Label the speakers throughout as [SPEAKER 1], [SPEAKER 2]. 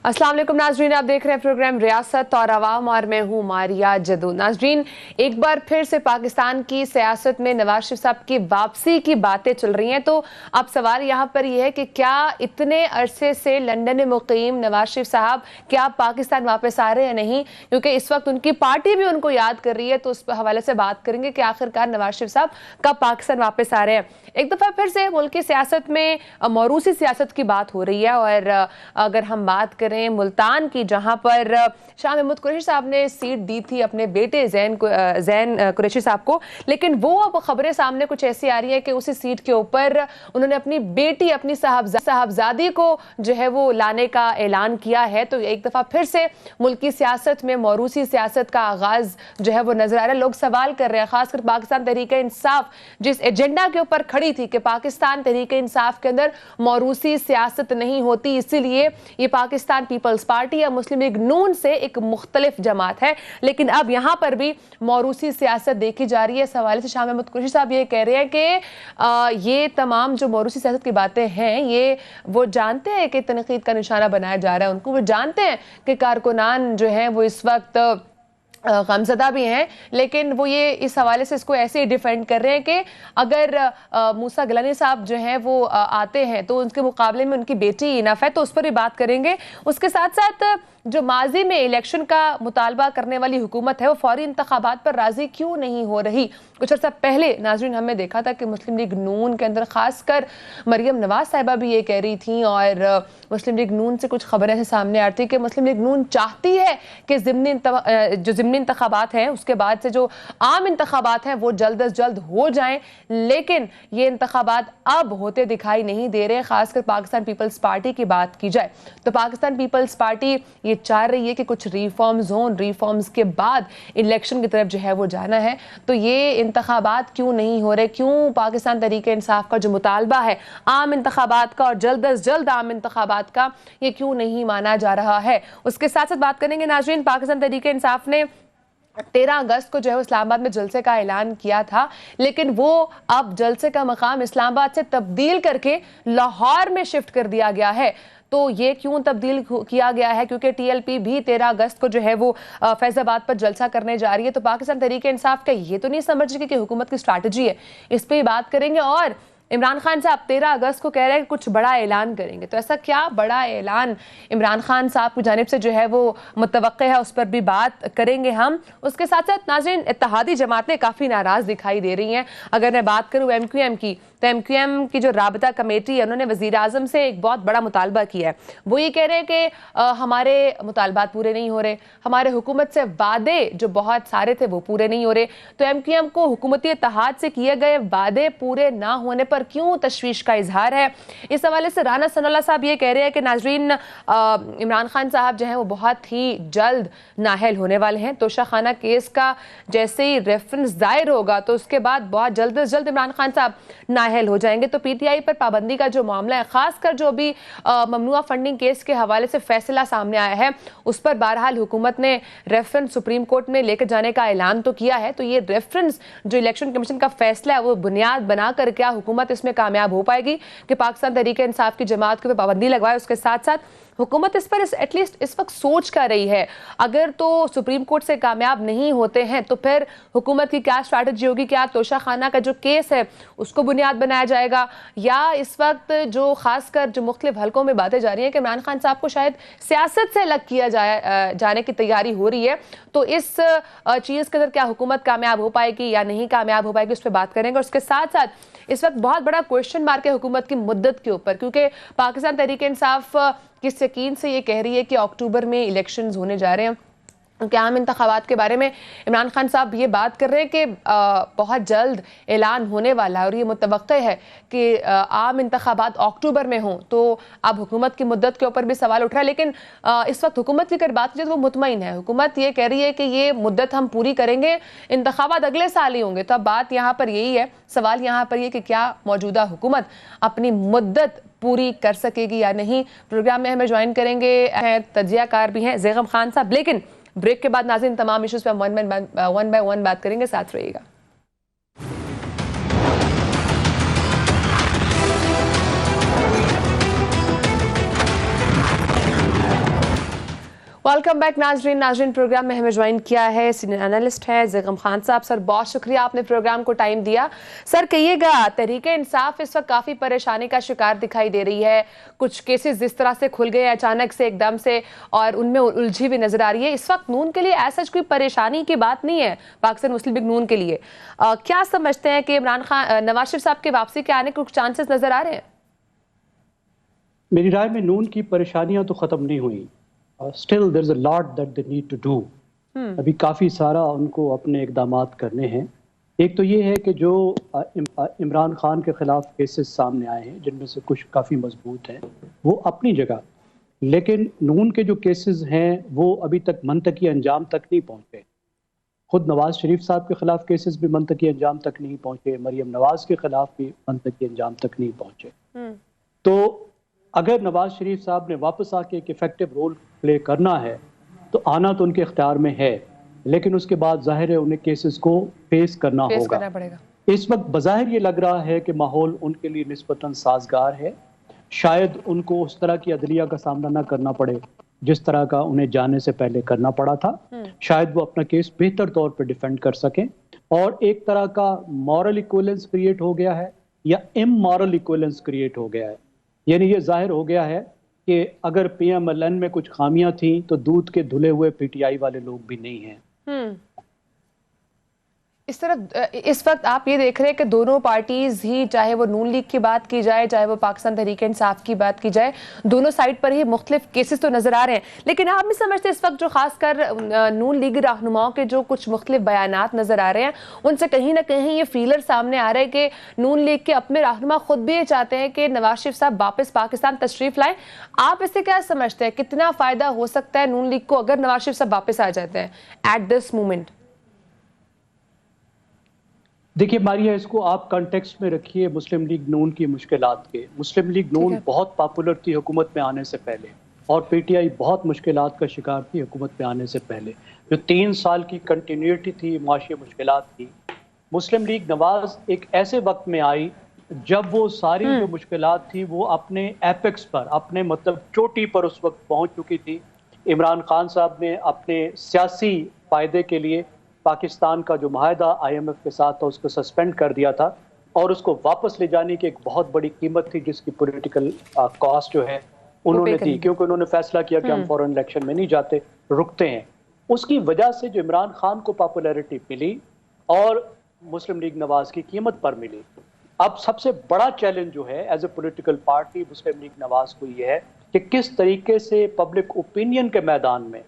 [SPEAKER 1] अस्सलाम वालेकुम नाजरीन, आप देख रहे हैं प्रोग्राम रियासत और आवाम और मैं हूँ मारिया जदू। नाजरीन, एक बार फिर से पाकिस्तान की सियासत में नवाज शरीफ साहब की वापसी की बातें चल रही हैं। तो अब सवाल यहाँ पर यह है कि क्या इतने अरसे से लंदन में मुकीम नवाज शरीफ साहब क्या पाकिस्तान वापस आ रहे हैं या नहीं, क्योंकि इस वक्त उनकी पार्टी भी उनको याद कर रही है। तो उस हवाले से बात करेंगे कि आखिरकार नवाज शरीफ साहब कब पाकिस्तान वापस आ रहे हैं। एक दफ़ा फिर से मुल्क की सियासत में मौरूसी सियासत की बात हो रही है। और अगर हम बात करें मुल्तान की, जहां पर शाह महमूद कुरैशी साहब ने सीट दी थी अपने बेटे जैन कुरैशी साहब को, लेकिन वो अब खबरें सामने कुछ ऐसी आ रही है कि उसी सीट के ऊपर उन्होंने अपनी बेटी, अपनी साहबजादी को जो है वो लाने का ऐलान किया है। तो एक दफ़ा फिर से मुल्क की सियासत में मौरूसी सियासत का आगाज जो है वो नजर आ रहा है। लोग सवाल कर रहे हैं, खासकर पाकिस्तान तहरीक इंसाफ जिस एजेंडा के ऊपर खड़ी थी कि पाकिस्तान तहरीक इंसाफ के अंदर मौरूसी सियासत नहीं होती, इसीलिए ये पाकिस्तान पीपल्स पार्टी या मुस्लिम लीग नून से एक मुख्तलिफ जमात है। लेकिन अब यहाँ पर भी मौरूसी सियासत देखी जा रही है। इस हवाले से शाह महमूद कुरैशी साहब ये कह रहे हैं कि ये तमाम जो मौरूसी सियासत की बातें हैं, ये वो जानते हैं कि तनकीद का निशाना बनाया जा रहा है उनको। वो जानते हैं कि कारकुनान जो हैं वो इस वक्त गमज़दा भी हैं, लेकिन वो ये इस हवाले से इसको ऐसे ही डिफेंड कर रहे हैं कि अगर मूसा गिलानी साहब जो हैं वो आते हैं तो उनके मुकाबले में उनकी बेटी इनफ है। तो उस पर भी बात करेंगे। उसके साथ साथ जो माजी में इलेक्शन का मुतालबा करने वाली हुकूमत है, वो फौरी इंतखाबात पर राजी क्यों नहीं हो रही। कुछ अर्सा पहले नाजरीन हमने देखा था कि मुस्लिम लीग नून के अंदर खासकर मरियम नवाज साहिबा भी ये कह रही थी, और मुस्लिम लीग नून से कुछ खबरें ऐसे सामने आ रही थी कि मुस्लिम लीग नून चाहती है कि ज़िमनी इंतखाबात हैं, उसके बाद से जो आम इंतखाबात हैं वो जल्द अज जल्द हो जाएं। लेकिन ये इंतखाबात अब होते दिखाई नहीं दे रहे। खासकर पाकिस्तान पीपल्स पार्टी की बात की जाए तो पाकिस्तान पीपल्स पार्टी ये चाह रही है कि कुछ रिफॉर्म्स हों, रिफॉर्म्स के बाद इलेक्शन की तरफ जो है वो जाना है। तो ये इंतखाबात क्यों नहीं हो रहे, क्यों पाकिस्तान तहरीक इंसाफ का जो मुतालबा है आम इंतखाबात का और जल्द अज जल्द आम इंतखाबात का, ये क्यों नहीं माना जा रहा है। उसके साथ साथ बात करेंगे नाजरीन, पाकिस्तान तहरीक इंसाफ ने 13 अगस्त को जो है इस्लामाबाद में जलसे का ऐलान किया था, लेकिन वो अब जलसे का मकाम इस्लामाबाद से तब्दील करके लाहौर में शिफ्ट कर दिया गया है। तो ये क्यों तब्दील किया गया है, क्योंकि टीएलपी भी 13 अगस्त को जो है वो फैजाबाद पर जलसा करने जा रही है। तो पाकिस्तान तहरीक इंसाफ का ये तो नहीं समझ रही कि हुकूमत की स्ट्रैटेजी है, इस पर ही बात करेंगे। और इमरान खान साहब 13 अगस्त को कह रहे हैं कि कुछ बड़ा ऐलान करेंगे, तो ऐसा क्या बड़ा ऐलान इमरान खान साहब की जानिब से जो है वो मुतवक्के है, उस पर भी बात करेंगे हम। उसके साथ साथ नाज़रीन, इत्तेहादी जमातें काफ़ी नाराज़ दिखाई दे रही हैं। अगर मैं बात करूँ MQM की, तो MQM की जो राबता कमेटी है, उन्होंने वज़ीर आज़म से एक बहुत बड़ा मुतालबा किया है। वो ये कह रहे हैं कि हमारे मुतालबात पूरे नहीं हो रहे, हमारे हुकूमत से वादे जो बहुत सारे थे वो पूरे नहीं हो रहे। तो MQM को हुकूमती इत्तेहाद से किए गए वादे पूरे ना होने पर क्यों तशवीश का इजहार है। इस हवाले से राना सनाउल्लाह साहब ये कह रहे हैं कि नाजरीन, इमरान खान साहब जो हैं वो बहुत ही जल्द नाअहल होने वाले हैं। तोशा खाना केस का जैसे ही रेफरेंस दायर होगा तो उसके बाद बहुत जल्द अज जल्द इमरान खान साहब नाअहल हो जाएंगे। तो PTI पर पाबंदी का जो मामला है, खासकर जो भी ममनुआ फंडिंग केस के हवाले से फैसला सामने आया है, उस पर बहरहाल हुकूमत ने रेफरेंस सुप्रीम कोर्ट में लेकर जाने का ऐलान तो किया है। तो ये रेफरेंस जो इलेक्शन कमीशन का फैसला है वो बुनियाद बनाकर क्या हुकूमत इसमें कामयाब हो पाएगी कि पाकिस्तान तहरीक इंसाफ की जमात के ऊपर पाबंदी लगवाए। उसके साथ साथ हुकूमत इस पर एटलीस्ट इस वक्त सोच कर रही है। अगर तो सुप्रीम कोर्ट से कामयाब नहीं होते हैं तो फिर हुकूमत की क्या स्ट्रैटेजी होगी। क्या तोशा खाना का जो केस है उसको बुनियाद बनाया जाएगा, या इस वक्त जो खासकर जो मुख्तलिफ हलकों में बातें जा रही हैं कि इमरान खान साहब को शायद सियासत से अलग किया जाने की तैयारी हो रही है। तो इस चीज़ के अंदर क्या हुकूमत कामयाब हो पाएगी या नहीं कामयाब हो पाएगी, उस पर बात करेंगे। उसके साथ साथ इस वक्त बहुत बड़ा क्वेश्चन मार्क है हुकूमत की मुद्दत के ऊपर, क्योंकि पाकिस्तान तहरीक इंसाफ किस यकीन से ये कह रही है कि अक्टूबर में इलेक्शंस होने जा रहे हैं, क्योंकि आम इंतखाबात के बारे में इमरान खान साहब ये बात कर रहे हैं कि बहुत जल्द ऐलान होने वाला है और ये मुतवक्के है कि आम इंतखाबात अक्टूबर में हों। तो अब हुकूमत की मुद्दत के ऊपर भी सवाल उठ रहा है, लेकिन इस वक्त हुकूमत की अगर बात की जाए तो वो मुतमईन है। हुकूमत ये कह रही है कि ये मुद्दत हम पूरी करेंगे, इंतखाबात अगले साल ही होंगे। तो अब बात यहाँ पर यही है, सवाल यहाँ पर ये कि क्या मौजूदा हुकूमत अपनी मुद्दत पूरी कर सकेगी या नहीं। प्रोग्राम में हमें ज्वाइन करेंगे तजियाकार भी हैं ज़ैगम खान साहब, लेकिन ब्रेक के बाद नाज़रीन तमाम इश्यूज़ पे हम वन बाय वन बात करेंगे, साथ रहिएगा। वेलकम बैक नाजरीन प्रोग्राम में हमें ज्वाइन किया है सीनियर एनालिस्ट है ज़ैगम खान साहब। सर बहुत शुक्रिया आपने प्रोग्राम को टाइम दिया। सर कहिएगा, तहरीक इंसाफ इस वक्त काफ़ी परेशानी का शिकार दिखाई दे रही है। कुछ केसेस जिस तरह से खुल गए अचानक से एकदम से और उनमें उलझी भी नजर आ रही है। इस वक्त नून के लिए ऐसा कोई परेशानी की बात नहीं है पाकिस्तान मुस्लिम लीग नून के लिए। क्या समझते हैं कि नवाज शरीफ साहब के वापसी के आने के कुछ चांसेस नजर आ रहे हैं?
[SPEAKER 2] मेरी राय में नून की परेशानियां तो ख़त्म नहीं हुई। Still there is a lot that they need to do. अभी काफ़ी सारा उनको अपने इक़दामात करने हैं। एक तो ये है कि जो इमरान खान के ख़िलाफ़ केसेस सामने आए हैं, जिनमें से कुछ काफ़ी मजबूत हैं, वो अपनी जगह, लेकिन नून के जो केसेस हैं वो अभी तक मंतकी अंजाम तक नहीं पहुँचे। खुद नवाज शरीफ साहब के ख़िलाफ़ केसेस भी मंतकी अंजाम तक नहीं पहुँचे, मरियम नवाज के ख़िलाफ़ भी मंतकी अंजाम तक नहीं पहुँचे। तो अगर नवाज शरीफ साहब ने वापस आके एक इफेक्टिव रोल प्ले करना है तो आना तो उनके इख्तियार में है, लेकिन उसके बाद जाहिर है उन्हें केसेस को फेस करना होगा। इस वक्त बज़ाहिर ये लग रहा है कि माहौल उनके लिए निस्बतन साजगार है। शायद उनको उस तरह की अदलिया का सामना ना करना पड़े जिस तरह का उन्हें जाने से पहले करना पड़ा था। शायद वो अपना केस बेहतर तौर पर डिफेंड कर सकें और एक तरह का मॉरल इक्विवेलेंस क्रिएट हो गया है या इमॉरल इक्विवेलेंस क्रिएट हो गया है। यानी ये जाहिर हो गया है कि अगर PMLN में कुछ खामियां थी तो दूध के धुले हुए PTI वाले लोग भी नहीं हैं।
[SPEAKER 1] इस वक्त आप ये देख रहे हैं कि दोनों पार्टीज ही, चाहे वो नून लीग की बात की जाए चाहे वो पाकिस्तान तहरीक इंसाफ की बात की जाए, दोनों साइड पर ही मुख्तलिफ केसेस तो नजर आ रहे हैं। लेकिन आप भी समझते इस वक्त जो खासकर नून लीग रहनुमाओं के जो कुछ मुख्तलिफ बयानात नजर आ रहे हैं, उनसे कहीं ना कहीं ये फीलर सामने आ रहा है कि नून लीग के अपने रहनुमा खुद भी ये चाहते हैं कि नवाज शरीफ साहब वापस पाकिस्तान तशरीफ लाएं। आप इससे क्या समझते हैं, कितना फायदा हो सकता है नून लीग को अगर नवाज शरीफ साहब वापस आ जाते हैं एट दिस मोमेंट?
[SPEAKER 2] देखिए मारिया, इसको आप कॉन्टेक्स्ट में रखिए मुस्लिम लीग नून की मुश्किलात के। मुस्लिम लीग नून बहुत पॉपुलर थी हुकूमत में आने से पहले और PTI बहुत मुश्किलात का शिकार थी हुकूमत में आने से पहले। जो 3 साल की कंटिन्यूटी थी, माशी मुश्किलात थी। मुस्लिम लीग नवाज एक ऐसे वक्त में आई जब वो सारी जो मुश्किलात थी वो अपने एपेक्स पर, अपने मतलब चोटी पर उस वक्त पहुंच चुकी थी। इमरान खान साहब ने अपने सियासी फ़ायदे के लिए पाकिस्तान का जो माहिदा IMF के साथ था उसको सस्पेंड कर दिया था और उसको वापस ले जाने की एक बहुत बड़ी कीमत थी जिसकी पॉलिटिकल कॉस्ट जो है उन्होंने दी, क्योंकि उन्होंने फैसला किया कि हम फॉरेन इलेक्शन में नहीं जाते, रुकते हैं। उसकी वजह से जो इमरान खान को पॉपुलैरिटी मिली और मुस्लिम लीग नवाज की कीमत पर मिली। अब सबसे बड़ा चैलेंज जो है as a political party Muslim League Nawaz को ये है कि किस तरीके से पब्लिक ओपिनियन के मैदान में,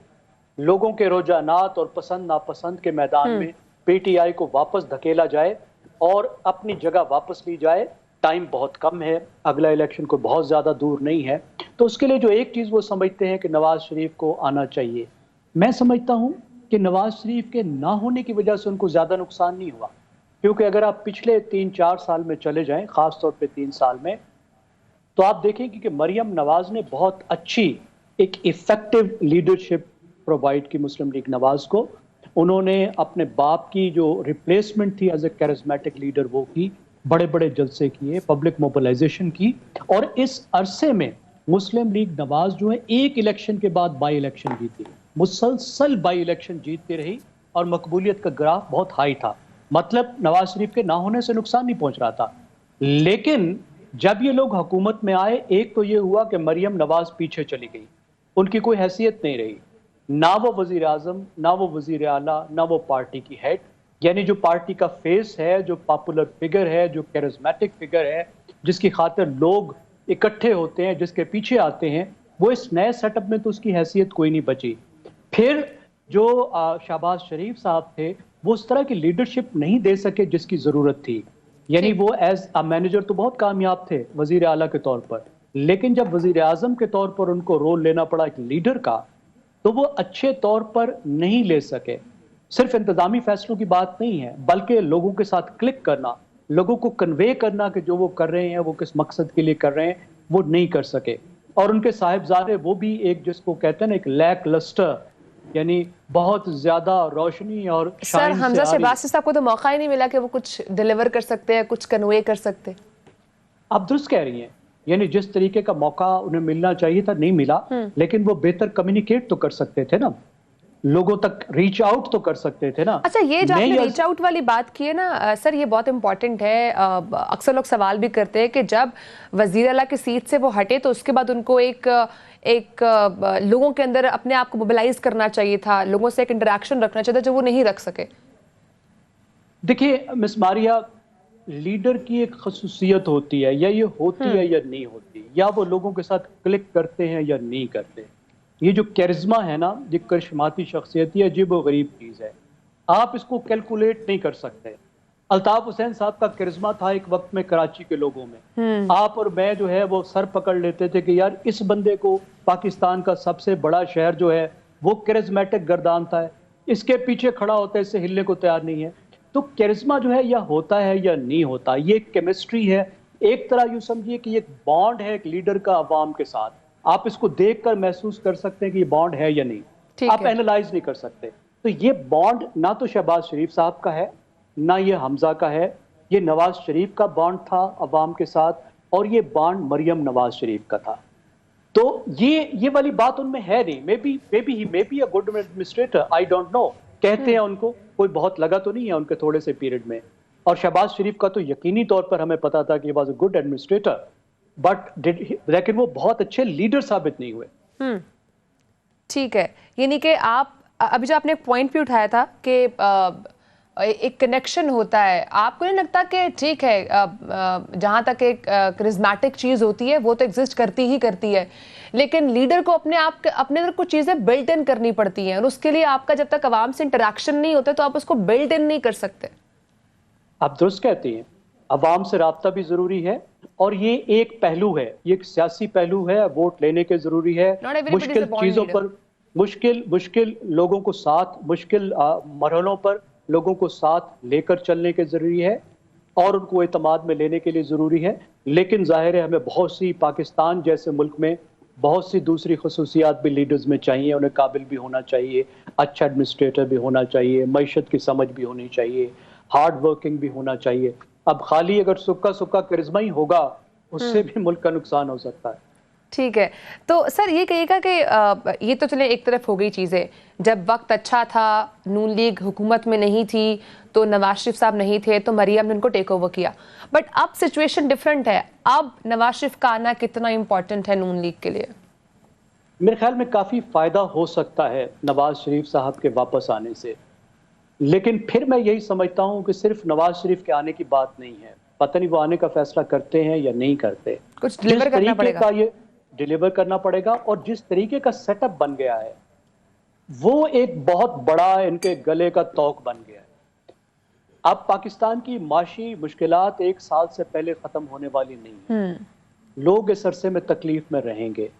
[SPEAKER 2] लोगों के रुझानात और पसंद नापसंद के मैदान में PTI को वापस धकेला जाए और अपनी जगह वापस ली जाए। टाइम बहुत कम है, अगला इलेक्शन को बहुत ज़्यादा दूर नहीं है। तो उसके लिए जो एक चीज़ वो समझते हैं कि नवाज शरीफ को आना चाहिए। मैं समझता हूँ कि नवाज शरीफ के ना होने की वजह से उनको ज़्यादा नुकसान नहीं हुआ, क्योंकि अगर आप पिछले 3-4 साल में चले जाएं, ख़ास तौर पे 3 साल में, तो आप देखेंगे कि मरियम नवाज ने बहुत अच्छी एक इफ़ेक्टिव लीडरशिप प्रोवाइड की मुस्लिम लीग नवाज को। उन्होंने अपने बाप की जो रिप्लेसमेंट थी एज ए कैरिस्मेटिक लीडर वो की, बड़े बड़े जलसे किए, पब्लिक मोबिलाइजेशन की और इस अरसे में मुस्लिम लीग नवाज जो है एक इलेक्शन के बाद बाई इलेक्शन जीती, मुसलसल बाई इलेक्शन जीतती रही और मकबूलियत का ग्राफ बहुत हाई था। मतलब नवाज शरीफ के ना होने से नुकसान नहीं पहुंच रहा था। लेकिन जब ये लोग हुकूमत में आए, एक तो ये हुआ कि मरियम नवाज पीछे चली गई, उनकी कोई हैसियत नहीं रही, ना वो वजीर आजम, ना वो वजीर आला, ना वो पार्टी की हेड, यानी जो पार्टी का फेस है, जो पॉपुलर फिगर है, जो कैरिस्मेटिक फिगर है, जिसकी खातिर लोग इकट्ठे होते हैं, जिसके पीछे आते हैं, वो इस नए सेटअप में तो उसकी हैसियत कोई नहीं बची। फिर जो शहबाज शरीफ साहब थे वो उस तरह की लीडरशिप नहीं दे सके जिसकी ज़रूरत थी। यानी वो एज अ मैनेजर तो बहुत कामयाब थे वजीर आला के तौर पर, लेकिन जब वजीर आजम के तौर पर उनको रोल लेना पड़ा एक लीडर का, तो वो अच्छे तौर पर नहीं ले सके। सिर्फ इंतजामी फैसलों की बात नहीं है, बल्कि लोगों के साथ क्लिक करना, लोगों को कन्वे करना कि जो वो कर रहे हैं वो किस मकसद के लिए कर रहे हैं, वो नहीं कर सके। और उनके साहिबजादे वो भी एक, जिसको कहते हैं ना, एक लैक लस्टर, यानी बहुत ज्यादा रोशनी और
[SPEAKER 1] सर हमजा शहबाज साहब को तो मौका ही नहीं मिला कि वो कुछ डिलीवर कर सकते हैं, कुछ कन्वे कर सकते।
[SPEAKER 2] आप दुरुस्त कह रही हैं, यानी जिस तरीके का मौका उन्हें मिलना चाहिए था नहीं मिला, लेकिन वो बेहतर कम्युनिकेट तो कर सकते थे ना, लोगों तक रीच आउट तो कर सकते थे ना।
[SPEAKER 1] अच्छा, ये जो आपने
[SPEAKER 2] नहीं
[SPEAKER 1] रीच आउट वाली बात की है ना सर, ये बहुत इंपॉर्टेंट है। अक्सर लोग सवाल भी करते हैं कि जब वजीर आला की सीट से वो हटे तो उसके बाद उनको एक लोगों के अंदर अपने आप को मोबिलाइज करना चाहिए था, लोगों से एक इंटरेक्शन रखना चाहिए था जो वो नहीं रख सके।
[SPEAKER 2] देखिए मिस मारिया, लीडर की एक खसूसियत होती है, या ये होती है या नहीं होती, या वो लोगों के साथ क्लिक करते हैं या नहीं करते। ये जो कैरिज्मा है ना, ये करिश्माती शख्सियत है, अजीब व गरीब चीज़ है, आप इसको कैलकुलेट नहीं कर सकते। अल्ताफ हुसैन साहब का करिश्मा था एक वक्त में कराची के लोगों में, आप और मैं जो है वो सर पकड़ लेते थे कि यार इस बंदे को पाकिस्तान का सबसे बड़ा शहर जो है वो करिश्मेटिक गर्दानता है, इसके पीछे खड़ा होता है, इससे हिलने को तैयार नहीं है। तो करिश्मा जो है या होता है या नहीं होता, ये केमिस्ट्री है। एक तरह यूं समझिए कि ये बॉन्ड है एक लीडर का अवाम के साथ, आप इसको देखकर महसूस कर सकते हैं कि ये बॉन्ड है या नहीं, आप एनालाइज नहीं कर सकते। तो ये बॉन्ड ना तो शहबाज शरीफ साहब का है, ना ये हमजा का है, ये नवाज शरीफ का बॉन्ड था अवाम के साथ, और ये बॉन्ड मरियम नवाज शरीफ का था। तो ये वाली बात उनमें है नहीं। May be a good administrator, I don't know, कहते हैं उनको, कोई बहुत लगा तो नहीं है उनके थोड़े से पीरियड में। और शहबाज शरीफ का तो यकीनी तौर पर हमें पता था कि was a good administrator, but लेकिन वो बहुत अच्छे लीडर साबित नहीं हुए।
[SPEAKER 1] ठीक है, यानी कि आप अभी जो आपने एक पॉइंट भी उठाया था कि एक कनेक्शन होता है, आपको नहीं लगता कि ठीक है जहाँ तक एक करिश्मेटिक चीज़ होती है वो तो एग्जिस्ट करती ही करती है, लेकिन लीडर को अपने अंदर कुछ चीज़ें बिल्ट इन करनी पड़ती हैं, और उसके लिए आपका जब तक आवाम से इंटरेक्शन नहीं होता तो आप उसको बिल्ट इन नहीं कर सकते।
[SPEAKER 2] आप दुरुस्त कहती हैं, अवाम से राब्ता भी ज़रूरी है, और ये एक पहलू है, ये एक सियासी पहलू है, वोट लेने के ज़रूरी है, मुश्किल चीज़ों पर, मुश्किल लोगों को साथ, मुश्किल मरहलों पर लोगों को साथ लेकर चलने के ज़रूरी है, और उनको एतमाद में लेने के लिए ज़रूरी है। लेकिन ज़ाहिर है हमें बहुत सी, पाकिस्तान जैसे मुल्क में बहुत सी दूसरी खसूसियात भी लीडर्स में चाहिए। उन्हें काबिल भी होना चाहिए, अच्छा एडमिनिस्ट्रेटर भी होना चाहिए, मईशत की समझ भी होनी चाहिए, हार्ड वर्किंग भी होना चाहिए। अब खाली अगर सुक्का करिश्मा ही होगा, उससे भी मुल्क का नुकसान हो सकता है।
[SPEAKER 1] ठीक है, तो सर ये कहिएगा कि ये तो चले एक तरफ हो गई चीज़ें, जब वक्त अच्छा था, नून लीग हुकूमत में नहीं थी, तो नवाज शरीफ साहब नहीं थे, तो मरियम ने उनको टेक ओवर किया, बट अब सिचुएशन डिफरेंट है। अब नवाज शरीफ का आना कितना इंपॉर्टेंट है नून लीग के लिए?
[SPEAKER 2] मेरे ख्याल में काफ़ी फ़ायदा हो सकता है नवाज शरीफ साहब के वापस आने से, लेकिन फिर मैं यही समझता हूँ कि सिर्फ नवाज शरीफ के आने की बात नहीं है, पता नहीं वो आने का फैसला करते हैं या नहीं करते,
[SPEAKER 1] कुछ डिलीवर करना पड़ेगा,
[SPEAKER 2] ये डिलीवर करना पड़ेगा। और जिस तरीके का सेटअप बन गया है वो एक बहुत बड़ा इनके गले का तौक बन गया है। अब पाकिस्तान की माशी मुश्किलात एक साल से पहले खत्म होने वाली नहीं है, लोग इस अरसे में तकलीफ में रहेंगे।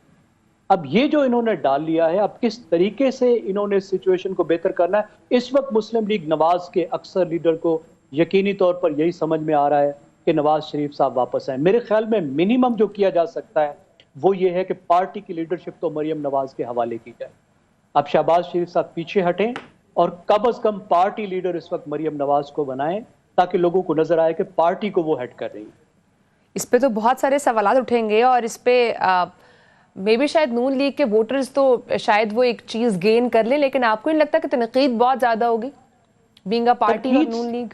[SPEAKER 2] अब ये जो इन्होंने डाल लिया है, अब किस तरीके से इन्होंने सिचुएशन को बेहतर करना है, इस वक्त मुस्लिम लीग नवाज के अक्सर लीडर को यकीनी तौर पर यही समझ में आ रहा है कि नवाज शरीफ साहब वापस आए। मेरे ख्याल में मिनिमम जो किया जा सकता है वो ये है कि पार्टी की लीडरशिप तो मरियम नवाज के हवाले की जाए। अब शहबाज शरीफ साहब पीछे हटें और कम अज कम पार्टी लीडर इस वक्त मरियम नवाज को बनाएं, ताकि लोगों को नजर आए कि पार्टी को वो हेड कर रही है।
[SPEAKER 1] इस पे तो बहुत सारे सवाल उठेंगे, और इस पे मे बी शायद नून लीग के वोटर्स तो शायद वो एक चीज गेन कर ले, लेकिन आपको नहीं लगता कि तनकीद बहुत ज्यादा होगी बीइंग अ पार्टी और नून लीग?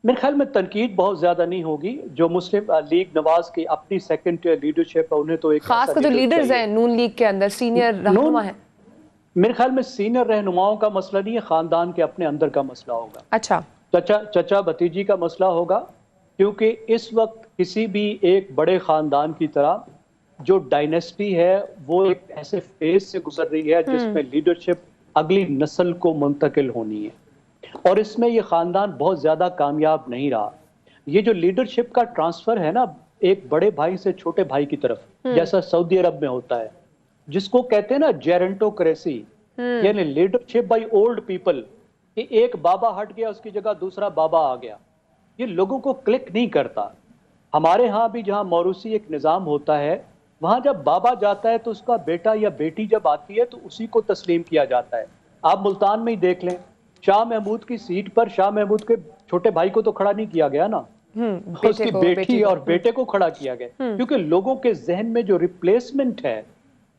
[SPEAKER 2] मेरे ख्याल में तनकीद बहुत ज्यादा नहीं होगी। जो मुस्लिम लीग नवाज की अपनी सेकंड लीडरशिप है, उन्हें तो एक
[SPEAKER 1] खास कर जो लीडर्स हैं नून लीग के अंदर, सीनियर रहनुमा है,
[SPEAKER 2] मेरे ख्याल में सीनियर रहनुमाओं का मसला नहीं है, खानदान के अपने अंदर का मसला होगा।
[SPEAKER 1] अच्छा,
[SPEAKER 2] चचा भतीजी का मसला होगा, क्योंकि इस वक्त किसी भी एक बड़े खानदान की तरह जो डायनेस्टी है वो एक ऐसे फेज से गुजर रही है जिसमें लीडरशिप अगली नस्ल को मुंतकिल होनी है, और इसमें ये खानदान बहुत ज्यादा कामयाब नहीं रहा। ये जो लीडरशिप का ट्रांसफर है ना एक बड़े भाई से छोटे भाई की तरफ, जैसा सऊदी अरब में होता है, जिसको कहते हैं ना जेरेंटोक्रेसी, यानी लीडरशिप बाय ओल्ड पीपल, कि एक बाबा हट गया उसकी जगह दूसरा बाबा आ गया, ये लोगों को क्लिक नहीं करता। हमारे यहाँ भी जहाँ मौरूसी एक निज़ाम होता है, वहाँ जब बाबा जाता है तो उसका बेटा या बेटी जब आती है तो उसी को तस्लीम किया जाता है। आप मुल्तान में ही देख लें, शाह महमूद की सीट पर शाह महमूद के छोटे भाई को तो खड़ा नहीं किया गया ना, उसकी बेटी और बेटे को खड़ा किया गया, क्योंकि लोगों के जहन में जो रिप्लेसमेंट है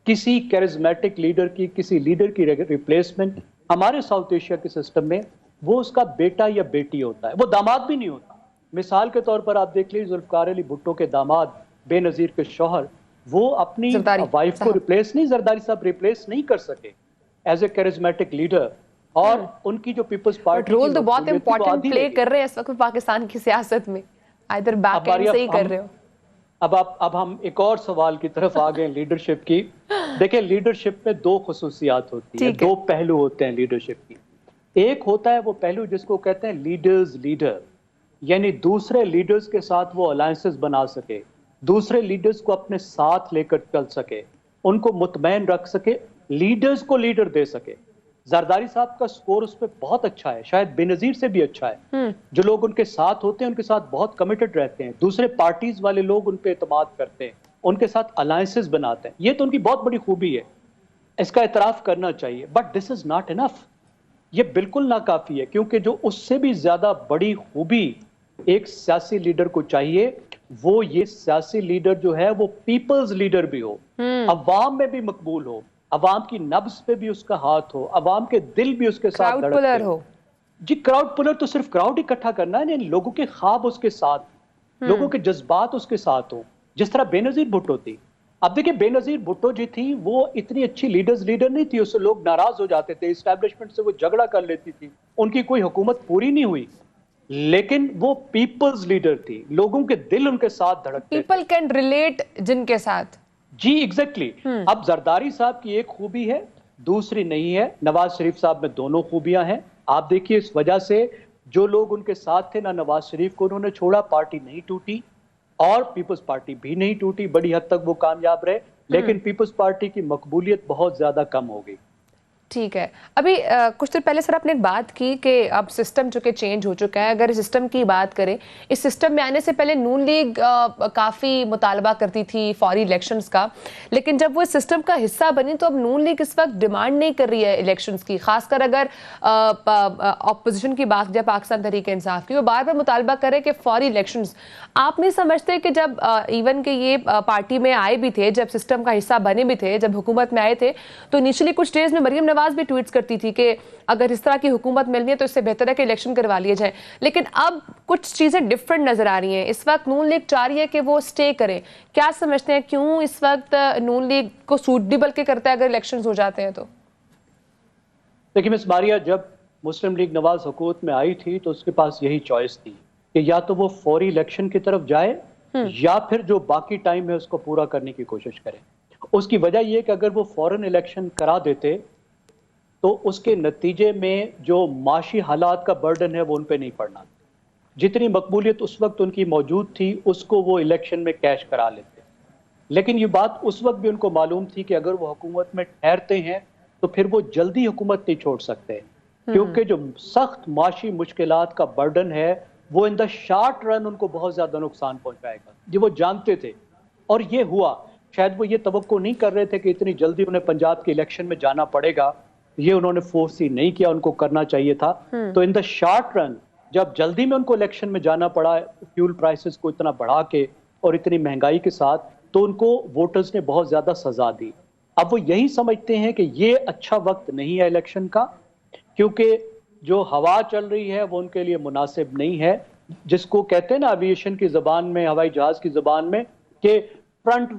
[SPEAKER 2] किसी कैरिज्मेटिक लीडर की, किसी लीडर की रिप्लेसमेंट हमारे साउथ एशिया के सिस्टम में वो उसका बेटा या बेटी होता है, वो दामाद भी नहीं होता। मिसाल के तौर पर आप देख लीजिए जुल्फकार अली भुट्टो के दामाद बेनजीर के शौहर, वो अपनी वाइफ को रिप्लेस नहीं, जरदारी साहब रिप्लेस नहीं कर सके एज ए कैरिज्मेटिक लीडर। और उनकी जो पीपल्स पार्टी
[SPEAKER 1] रोल तो बहुत इंपॉर्टेंट प्ले कर रहे हैं इस वक्त पाकिस्तान की सियासत में, आइदर बैक एंड से ही कर रहे हो।
[SPEAKER 2] अब हम एक और सवाल की तरफ आ गए लीडरशिप की। देखिए, लीडरशिप में दो खुसूसियात होती हैं, दो पहलू होते हैं लीडरशिप की। एक होता है वो पहलू जिसको कहते हैं लीडर्स लीडर, यानी दूसरे लीडर्स के साथ वो अलायंसेस बना सके, दूसरे लीडर्स को अपने साथ लेकर चल सके, उनको मुतमैन रख सके, लीडर्स को लीडर दे सके। जरदारी साहब का स्कोर उस पर बहुत अच्छा है, शायद बेनजीर से भी अच्छा है। जो लोग उनके साथ होते हैं उनके साथ बहुत कमिटेड रहते हैं, दूसरे पार्टीज वाले लोग उन पे एतमाद करते हैं, उनके साथ अलायंसेस बनाते हैं। ये तो उनकी बहुत बड़ी खूबी है, इसका एतराफ करना चाहिए। But this is not enough, ये बिल्कुल नाकाफी है, क्योंकि जो उससे भी ज्यादा बड़ी खूबी एक सियासी लीडर को चाहिए वो ये सियासी लीडर जो है वो पीपल्स लीडर भी हो, अवाम में भी मकबूल हो, अवाम की नब्ज पे भी उसका हाथ हो, अवाम के दिल भी उसके साथ धड़कते हो। जी, क्राउड पुलर तो सिर्फ क्राउड इकट्ठा करना है, लोगों के ख्वाब उसके साथ, लोगों के जज्बात उसके साथ हो, जिस तरह बेनजीर भुट्टो थी। अब देखिए, बेनजीर भुट्टो जी थी, वो इतनी अच्छी लीडर नहीं थी, उससे लोग नाराज हो जाते थे, एस्टैब्लिशमेंट से वो झगड़ा कर लेती थी, उनकी कोई हुकूमत पूरी नहीं हुई, लेकिन वो पीपल्स लीडर थी, लोगों के दिल उनके साथ धड़कते थे।
[SPEAKER 1] पीपल कैन रिलेट जिनके साथ।
[SPEAKER 2] जी एग्जैक्टली। अब जरदारी साहब की एक खूबी है, दूसरी नहीं है। नवाज शरीफ साहब में दोनों खूबियां हैं। आप देखिए, इस वजह से जो लोग उनके साथ थे ना, नवाज शरीफ को उन्होंने छोड़ा, पार्टी नहीं टूटी और पीपल्स पार्टी भी नहीं टूटी, बड़ी हद तक वो कामयाब रहे, लेकिन पीपल्स पार्टी की मकबूलियत बहुत ज्यादा कम हो गई।
[SPEAKER 1] ठीक है, अभी कुछ देर पहले सर आपने एक बात की कि अब सिस्टम जो कि चेंज हो चुका है। अगर सिस्टम की बात करें, इस सिस्टम में आने से पहले नून लीग काफ़ी मुतालबा करती थी फौरी इलेक्शंस का, लेकिन जब वो इस सिस्टम का हिस्सा बनी तो अब नून लीग इस वक्त डिमांड नहीं कर रही है इलेक्शंस की। खासकर अगर अपोजिशन की बात जाए पाकिस्तान तहरीक इंसाफ की, वो बार बार मुतालबा करे कि फौरी इलेक्शंस। आप नहीं समझते कि जब इवन के ये पार्टी में आए भी थे, जब सिस्टम का हिस्सा बने भी थे, जब हुकूमत में आए थे, तो इनिशियली कुछ डेज में मरीम नवाज भी ट्वीट्स करती थी कि अगर इस तरह की हुकूमत मिलनी है तो इससे बेहतर है कि इलेक्शन करवा लिए जाए। लेकिन अब कुछ चीजें डिफरेंट नजर आ रही हैं। इस वक्त नून लीग चाह रही है कि वो स्टे करे। क्या समझते हैं क्यों इस वक्त नून लीग को सूटेबल के करता है अगर इलेक्शंस हो जाते हैं तो?
[SPEAKER 2] देखिए मिस मारिया, जब मुस्लिम लीग नवाज हुकूमत में आई थी तो उसके पास यही चॉइस थी कि या तो वो फौरी इलेक्शन की तरफ जाए या फिर जो बाकी टाइम है उसको पूरा करने की कोशिश करे। उसकी वजह यह कि अगर वो फौरन इलेक्शन करा देते तो उसके नतीजे में जो माशी हालात का बर्डन है वो उन पे नहीं पड़ना। जितनी मकबूलियत उस वक्त उनकी मौजूद थी उसको वो इलेक्शन में कैश करा लेते। लेकिन ये बात उस वक्त भी उनको मालूम थी कि अगर वो हुकूमत में ठहरते हैं तो फिर वो जल्दी हुकूमत नहीं छोड़ सकते, क्योंकि जो सख्त माशी मुश्किलात का बर्डन है वो इन द शॉर्ट रन उनको बहुत ज्यादा नुकसान पहुंचाएगा। ये वो जानते थे और ये हुआ। शायद वो ये तवक्को नहीं कर रहे थे कि इतनी जल्दी उन्हें पंजाब के इलेक्शन में जाना पड़ेगा, ये उन्होंने फोर्स ही नहीं किया, उनको करना चाहिए था। तो इन द शॉर्ट रन जब जल्दी में उनको इलेक्शन में जाना पड़ा, फ्यूल प्राइसेस को इतना बढ़ा के और इतनी महंगाई के साथ, तो उनको वोटर्स ने बहुत ज्यादा सजा दी। अब वो यही समझते हैं कि ये अच्छा वक्त नहीं है इलेक्शन का, क्योंकि जो हवा चल रही है वो उनके लिए मुनासिब नहीं है। जिसको कहते हैं ना एविएशन की जबान में, हवाई जहाज की जबान में, कि फ्रंट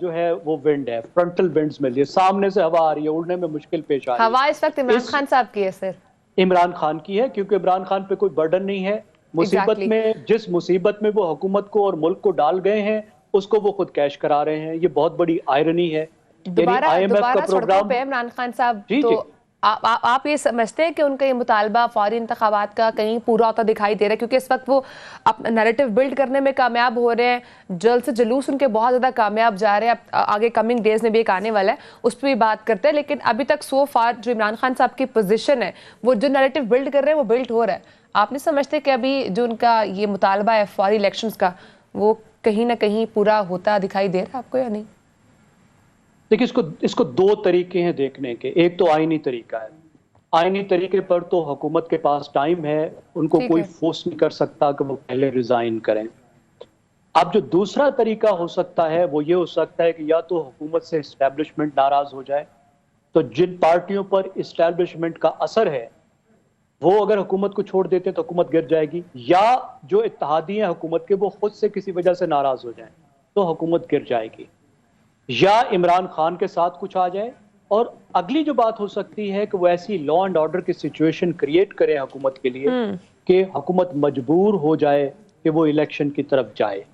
[SPEAKER 2] जो है वो विंड है, फ्रंटल विंड्स मिल रही है, सामने से हवा आ रही है, उड़ने में मुश्किल पेश आ रही है।
[SPEAKER 1] हवा इस वक्त इमरान खान साहब की है सर।
[SPEAKER 2] इमरान खान की है, क्योंकि इमरान खान पे कोई बर्डन नहीं है। मुसीबत में, जिस मुसीबत में वो हुकूमत को और मुल्क को डाल गए हैं उसको वो खुद कैश करा रहे हैं। ये बहुत बड़ी आयरनी है।
[SPEAKER 1] दोबारा सड़कों पे इमरान खान साहब, तो आप ये समझते हैं कि उनका ये मुतालबा फौरी इंतखाबात का कहीं पूरा होता दिखाई दे रहा है? क्योंकि इस वक्त वो अपना नैरेटिव बिल्ड करने में कामयाब हो रहे हैं, जल्द से जुलूस उनके बहुत ज़्यादा कामयाब जा रहे हैं। अब आगे कमिंग डेज में भी एक आने वाला है, उस पर भी बात करते हैं। लेकिन अभी तक सो फार जो इमरान खान साहब की पोजीशन है, वो जो नैरेटिव बिल्ड कर रहे हैं वो बिल्ड हो रहा है। आप नहीं समझते कि अभी जो उनका ये मुतालबा है फौरी इलेक्शंस का, वो कहीं ना कहीं पूरा होता दिखाई दे रहा है आपको या नहीं?
[SPEAKER 2] देखिए, इसको दो तरीके हैं देखने के। एक तो आईनी तरीका है, आईनी तरीके पर तो हुकूमत के पास टाइम है, उनको
[SPEAKER 1] ठीक
[SPEAKER 2] कोई
[SPEAKER 1] है।
[SPEAKER 2] फोर्स नहीं कर सकता कि वो पहले रिजाइन करें। अब जो दूसरा तरीका हो सकता है वो ये हो सकता है कि या तो हुकूमत से इस्टेब्लिशमेंट नाराज हो जाए, तो जिन पार्टियों पर इस्टेब्लिशमेंट का असर है वो अगर हुकूमत को छोड़ देते तो हुकूमत गिर जाएगी, या जो इत्तेहादी हैं हुकूमत के वो खुद से किसी वजह से नाराज हो जाएं तो हुकूमत गिर जाएगी, या इमरान खान के साथ कुछ आ जाए। और अगली जो बात हो सकती है कि वो ऐसी लॉ एंड ऑर्डर की सिचुएशन क्रिएट करें हुकूमत के लिए कि हुकूमत मजबूर हो जाए कि वो इलेक्शन की तरफ जाए।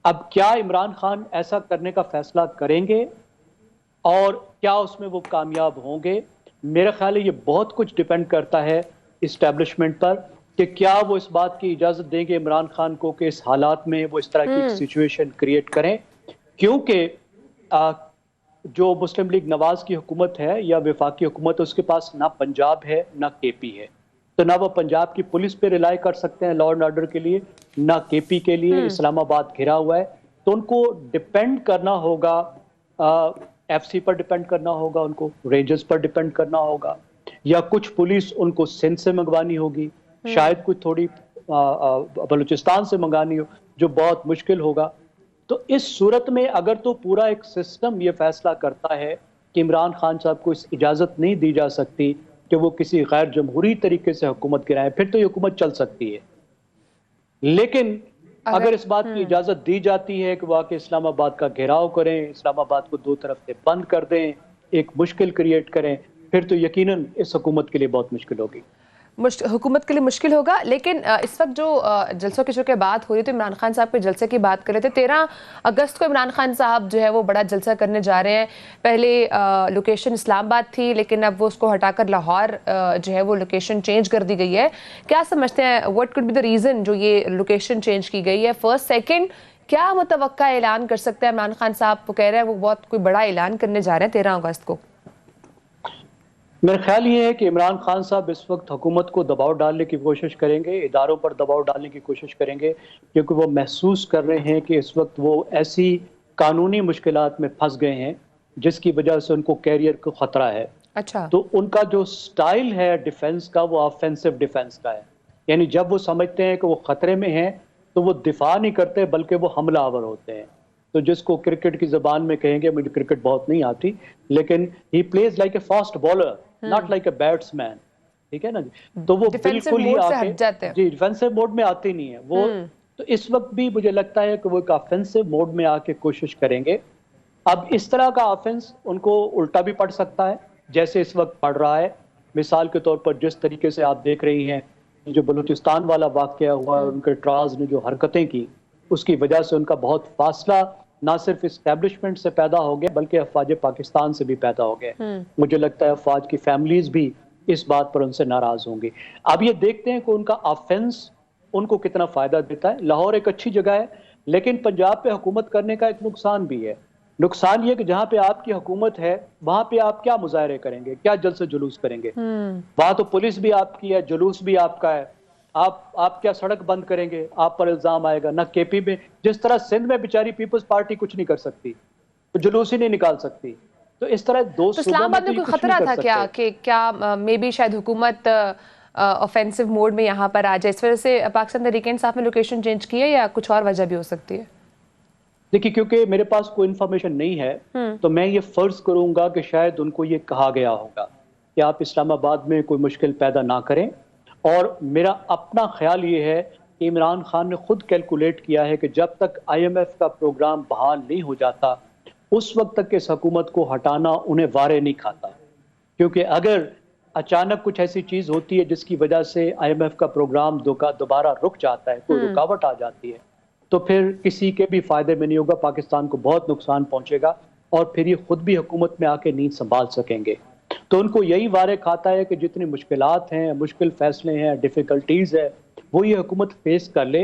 [SPEAKER 2] अब क्या इमरान खान ऐसा करने का फैसला करेंगे और क्या उसमें वो कामयाब होंगे? मेरा ख्याल है ये बहुत कुछ डिपेंड करता है इस्टेब्लिशमेंट पर कि क्या वो इस बात की इजाज़त देंगे इमरान खान को कि इस हालात में वो इस तरह की सिचुएशन क्रिएट करें, क्योंकि जो मुस्लिम लीग नवाज की हुकूमत है या वफाकी हुकूमत है उसके पास ना पंजाब है ना केपी है, तो ना वो पंजाब की पुलिस पे रिलाई कर सकते हैं लॉ एंड ऑर्डर के लिए, ना केपी के लिए। इस्लामाबाद घिरा हुआ है, तो उनको डिपेंड करना होगा, एफसी पर डिपेंड करना होगा, उनको रेंजर्स पर डिपेंड करना होगा, या कुछ पुलिस उनको सिंध से मंगवानी होगी, शायद कुछ थोड़ी बलूचिस्तान से मंगानी हो, जो बहुत मुश्किल होगा। तो इस सूरत में अगर तो पूरा एक सिस्टम ये फैसला करता है कि इमरान खान साहब को इस इजाज़त नहीं दी जा सकती कि वो किसी गैर जमहूरी तरीके से हुकूमत गिराए, फिर तो ये हुकूमत चल सकती है। लेकिन अगर इस बात की इजाज़त दी जाती है कि वाकई इस्लामाबाद का घेराव करें, इस्लामाबाद को दो तरफ से बंद कर दें, एक मुश्किल क्रिएट करें, फिर तो यकीनन इस हुकूमत के लिए बहुत मुश्किल होगी।
[SPEAKER 1] हुकूमत के लिए मुश्किल होगा। लेकिन इस वक्त जो जलसों की चूँकि बात हो रही तो इमरान खान साहब के जलसे की बात कर रहे थे। 13 अगस्त को इमरान खान साहब जो है वो बड़ा जलसा करने जा रहे हैं। पहले लोकेशन इस्लामाबाद थी, लेकिन अब वो उसको हटाकर लाहौर जो है वो लोकेशन चेंज कर दी गई है। क्या समझते हैं, what could be the reason जो ये लोकेशन चेंज की गई है? फर्स्ट, सेकेंड, क्या मुतवक्का ऐलान कर सकते हैं इमरान खान साहब? वो कह रहे हैं वो बहुत कोई बड़ा ऐलान करने जा रहे हैं 13 अगस्त को।
[SPEAKER 2] मेरा ख्याल ये है कि इमरान खान साहब इस वक्त हुकूमत को दबाव डालने की कोशिश करेंगे, इदारों पर दबाव डालने की कोशिश करेंगे, क्योंकि वो महसूस कर रहे हैं कि इस वक्त वो ऐसी कानूनी मुश्किलात में फंस गए हैं जिसकी वजह से उनको कैरियर को खतरा है।
[SPEAKER 1] अच्छा।
[SPEAKER 2] तो उनका जो स्टाइल है डिफेंस का वो ऑफेंसिव डिफेंस का है, यानी जब वो समझते हैं कि वो खतरे में हैं तो वो दिफा नहीं करते बल्कि वो हमलावर होते हैं। तो जिसको क्रिकेट की जबान में कहेंगे, मुझे क्रिकेट बहुत नहीं आती, लेकिन he plays like a fast bowler, not like a batsman, ठीक है ना जी। तो वो बिल्कुल ही आके जी डिफेंसिव मोड में आते नहीं है वो। तो इस वक्त भी मुझे लगता है कि वो एक ऑफेंसिव मोड में आके कोशिश करेंगे। अब इस तरह का ऑफेंस उनको उल्टा भी पड़ सकता है, जैसे इस वक्त पड़ रहा है। मिसाल के तौर पर जिस तरीके से आप देख रही हैं जो बलूचिस्तान वाला वाकया हुआ, उनके ट्राज ने जो हरकतें की, उसकी वजह से उनका बहुत फासला ना सिर्फ इस्टेब्लिशमेंट से पैदा हो गया बल्कि अफवाज पाकिस्तान से भी पैदा हो गया। मुझे लगता है अफवाज की फैमिलीज भी इस बात पर उनसे नाराज होंगी। अब ये देखते हैं कि उनका ऑफेंस उनको कितना फायदा देता है। लाहौर एक अच्छी जगह है, लेकिन पंजाब पे हुकूमत करने का एक नुकसान भी है। नुकसान ये कि जहां पे आपकी हुकूमत है वहां पे आप क्या मुजाहरे करेंगे, क्या जलसे जुलूस करेंगे? वहां तो पुलिस भी आपकी है, जुलूस भी आपका है। आप क्या सड़क बंद करेंगे? आप पर इल्जाम आएगा। ना केपी में, जिस तरह सिंध में बेचारी पीपल्स पार्टी कुछ नहीं कर सकती, तो जुलूस ही नहीं निकाल सकती, तो इस तरह दो
[SPEAKER 1] तो इस्लामाबाद में कोई खतरा था क्या कि क्या मे बी शायद हुकूमत ऑफेंसिव मोड में यहाँ पर आ जाए, इस वजह से पाकिस्तान तहरीक इंसाफ ने लोकेशन चेंज की है, या कुछ और वजह भी हो सकती है?
[SPEAKER 2] देखिए, क्योंकि मेरे पास कोई इन्फॉर्मेशन नहीं है तो मैं ये फर्ज करूंगा कि शायद उनको ये कहा गया होगा कि आप इस्लामाबाद में कोई मुश्किल पैदा ना करें। और मेरा अपना ख्याल ये है कि इमरान खान ने खुद कैलकुलेट किया है कि जब तक IMF का प्रोग्राम बहाल नहीं हो जाता उस वक्त तक इस हुकूमत को हटाना उन्हें वारे नहीं खाता, क्योंकि अगर अचानक कुछ ऐसी चीज़ होती है जिसकी वजह से IMF का प्रोग्राम दोबारा रुक जाता है, कोई रुकावट आ जाती है, तो फिर किसी के भी फायदे में नहीं होगा, पाकिस्तान को बहुत नुकसान पहुंचेगा और फिर ये खुद भी हुकूमत में आके नहीं संभाल सकेंगे। तो उनको यही वारे खाता है कि जितनी मुश्किलात हैं, मुश्किल फैसले हैं, डिफ़िकल्टीज़ है, वो ये हुकूमत फेस कर ले।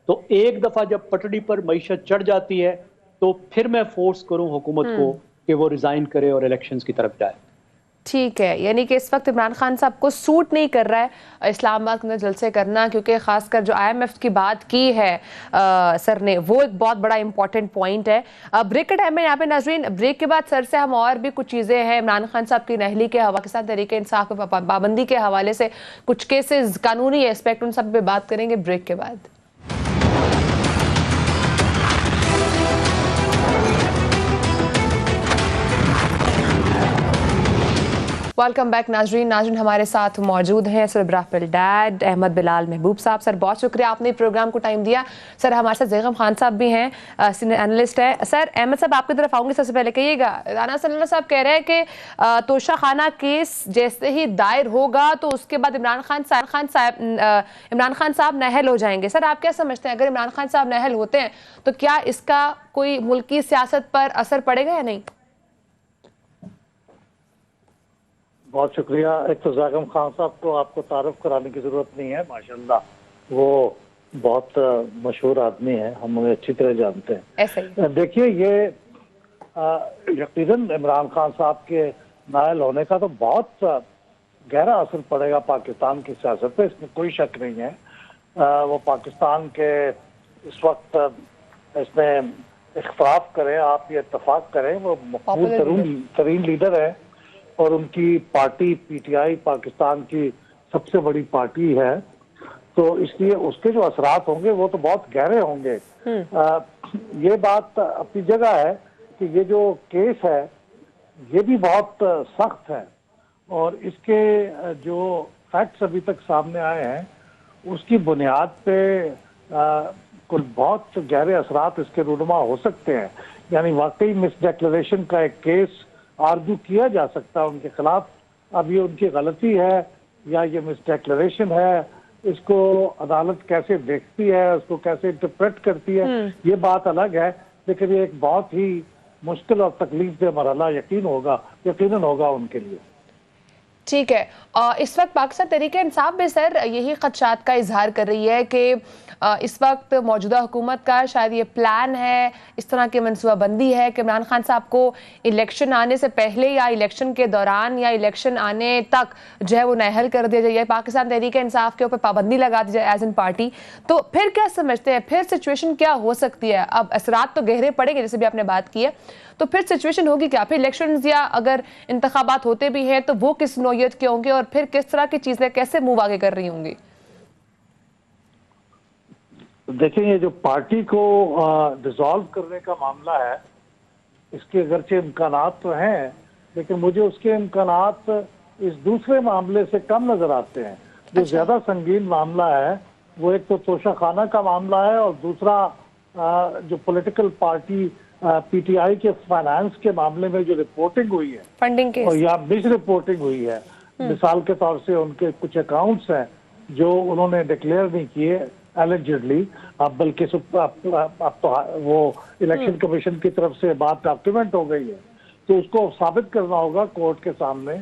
[SPEAKER 2] तो एक दफ़ा जब पटड़ी पर मईशत चढ़ जाती है तो फिर मैं फोर्स करूं हुकूमत को कि वो रिज़ाइन करे और इलेक्शंस की तरफ जाए।
[SPEAKER 1] ٹھیک ہے، یعنی کہ اس وقت عمران خان صاحب کو سوٹ نہیں کر رہا ہے اسلام آباد کے اندر جلسے کرنا، کیونکہ خاص کر جو IMF کی بات کی ہے سر نے، وہ ایک بہت بڑا امپورٹنٹ پوائنٹ ہے۔ بریک کا ٹائم ہے یہاں پہ ناظرین، بریک کے بعد سر سے ہم اور بھی کچھ چیزیں ہیں عمران خان صاحب کی نہلی کے پاکستان تحریک انصاف پہ پابندی کے حوالے سے کچھ کیسز، قانونی ایسپیکٹ، ان سب پہ بات کریں گے بریک کے بعد۔ ویلکم بیک ناظرین ہمارے ساتھ موجود ہیں سر ابراہیم ڈیڈ، احمد بلال محبوب صاحب۔ سر بہت شکریہ آپ نے پروگرام کو ٹائم دیا۔ سر ہمارے ساتھ زیغم خان صاحب بھی ہیں، سینئر اینالسٹ ہیں۔ سر احمد صاحب آپ کی طرف آؤں گے، سب سے پہلے کہیے گا، رانا صلی اللہ صاحب کہہ رہے ہیں کہ توشہ خانہ کیس جیسے ہی دائر ہوگا تو اس کے بعد عمران خان صاحب نااہل ہو جائیں گے۔ سر آپ کیا سمجھتے ہیں، اگر عمران خان صاحب نااہل ہوتے ہیں تو کیا اس کا کوئی ملکی سیاست پر اثر پڑے گا یا نہیں؟
[SPEAKER 3] بہت شکریہ۔ ایک تو زیغم خان صاحب کو آپ کو تعارف کرانے کی ضرورت نہیں ہے، ماشاءاللہ وہ بہت مشہور آدمی ہیں، ہم انہیں اچھی طرح جانتے ہیں۔
[SPEAKER 1] ایسا ہی
[SPEAKER 3] دیکھیے، یہ یقیناً عمران خان صاحب کے نائل ہونے کا تو بہت گہرا اثر پڑے گا پاکستان کی سیاست پہ، اس میں کوئی شک نہیں ہے۔ وہ پاکستان کے اس وقت اس میں اختلاف کریں، آپ یہ اتفاق کریں، وہ مقبول ترین لیڈر ہے اور ان کی پارٹی PTI پاکستان کی سب سے بڑی پارٹی ہے، تو اس لیے اس کے جو اثرات ہوں گے وہ تو بہت گہرے ہوں گے۔ یہ بات اپنی جگہ ہے کہ یہ جو کیس ہے یہ بھی بہت سخت ہے، اور اس کے جو فیکٹس ابھی تک سامنے آئے ہیں اس کی بنیاد پہ کچھ بہت گہرے اثرات اس کے رونما ہو سکتے ہیں۔ یعنی واقعی مس ڈیکلریشن کا ایک کیس آرگو کیا جا سکتا ہے ان کے خلاف۔ اب یہ ان کی غلطی ہے یا یہ مس ڈیکلریشن ہے، اس کو عدالت کیسے دیکھتی ہے، اس کو کیسے انٹرپریٹ کرتی ہے، یہ بات الگ ہے، لیکن یہ ایک بہت ہی مشکل اور تکلیف دہ مرحلہ یقیناً ہوگا ان کے لیے۔
[SPEAKER 1] ٹھیک ہے، اس وقت پاکستان تحریک انصاف بھی سر یہی خدشات کا اظہار کر رہی ہے کہ اس وقت موجودہ حکومت کا شاید یہ پلان ہے، اس طرح کی منصوبہ بندی ہے کہ عمران خان صاحب کو الیکشن آنے سے پہلے یا الیکشن کے دوران یا الیکشن آنے تک جو ہے وہ نااہل کر دیا جائے، پاکستان تحریک انصاف کے اوپر پابندی لگا دی جائے ایز ان پارٹی۔ تو پھر کیا سمجھتے ہیں، پھر سچویشن کیا ہو سکتی ہے؟ اب اثرات تو گہرے پڑیں گے جیسے بھی آپ نے بات کی ہے، تو پھر سچویشن ہوگی کیا؟ پھر الیکشنز یا اگر انتخابات ہوتے بھی ہیں تو وہ کس نوعیت کے ہوں گے، اور پھر کس طرح کی چیزیں کیسے منہ آگے کر رہی ہوں گی؟
[SPEAKER 3] دیکھیں، یہ جو پارٹی کو ڈیزالو کرنے کا معاملہ ہے، اس کے اگرچہ امکانات تو ہیں، لیکن مجھے اس کے امکانات اس دوسرے معاملے سے کم نظر آتے ہیں۔ جو زیادہ سنگین معاملہ ہے وہ ایک تو توشہ خانہ کا معاملہ ہے، اور دوسرا جو پولیٹیکل پارٹی PTI کے فائنانس کے معاملے میں جو رپورٹنگ ہوئی ہے،
[SPEAKER 1] فنڈنگ کے،
[SPEAKER 3] اور یا مس رپورٹنگ ہوئی ہے۔ مثال کے طور سے ان کے کچھ اکاؤنٹس ہیں جو انہوں نے ڈکلیئر نہیں کیے ایلیجڈلی، بلکہ اب تو وہ الیکشن کمیشن کی طرف سے بات ڈاکیومنٹ ہو گئی ہے، تو اس کو ثابت کرنا ہوگا کورٹ کے سامنے۔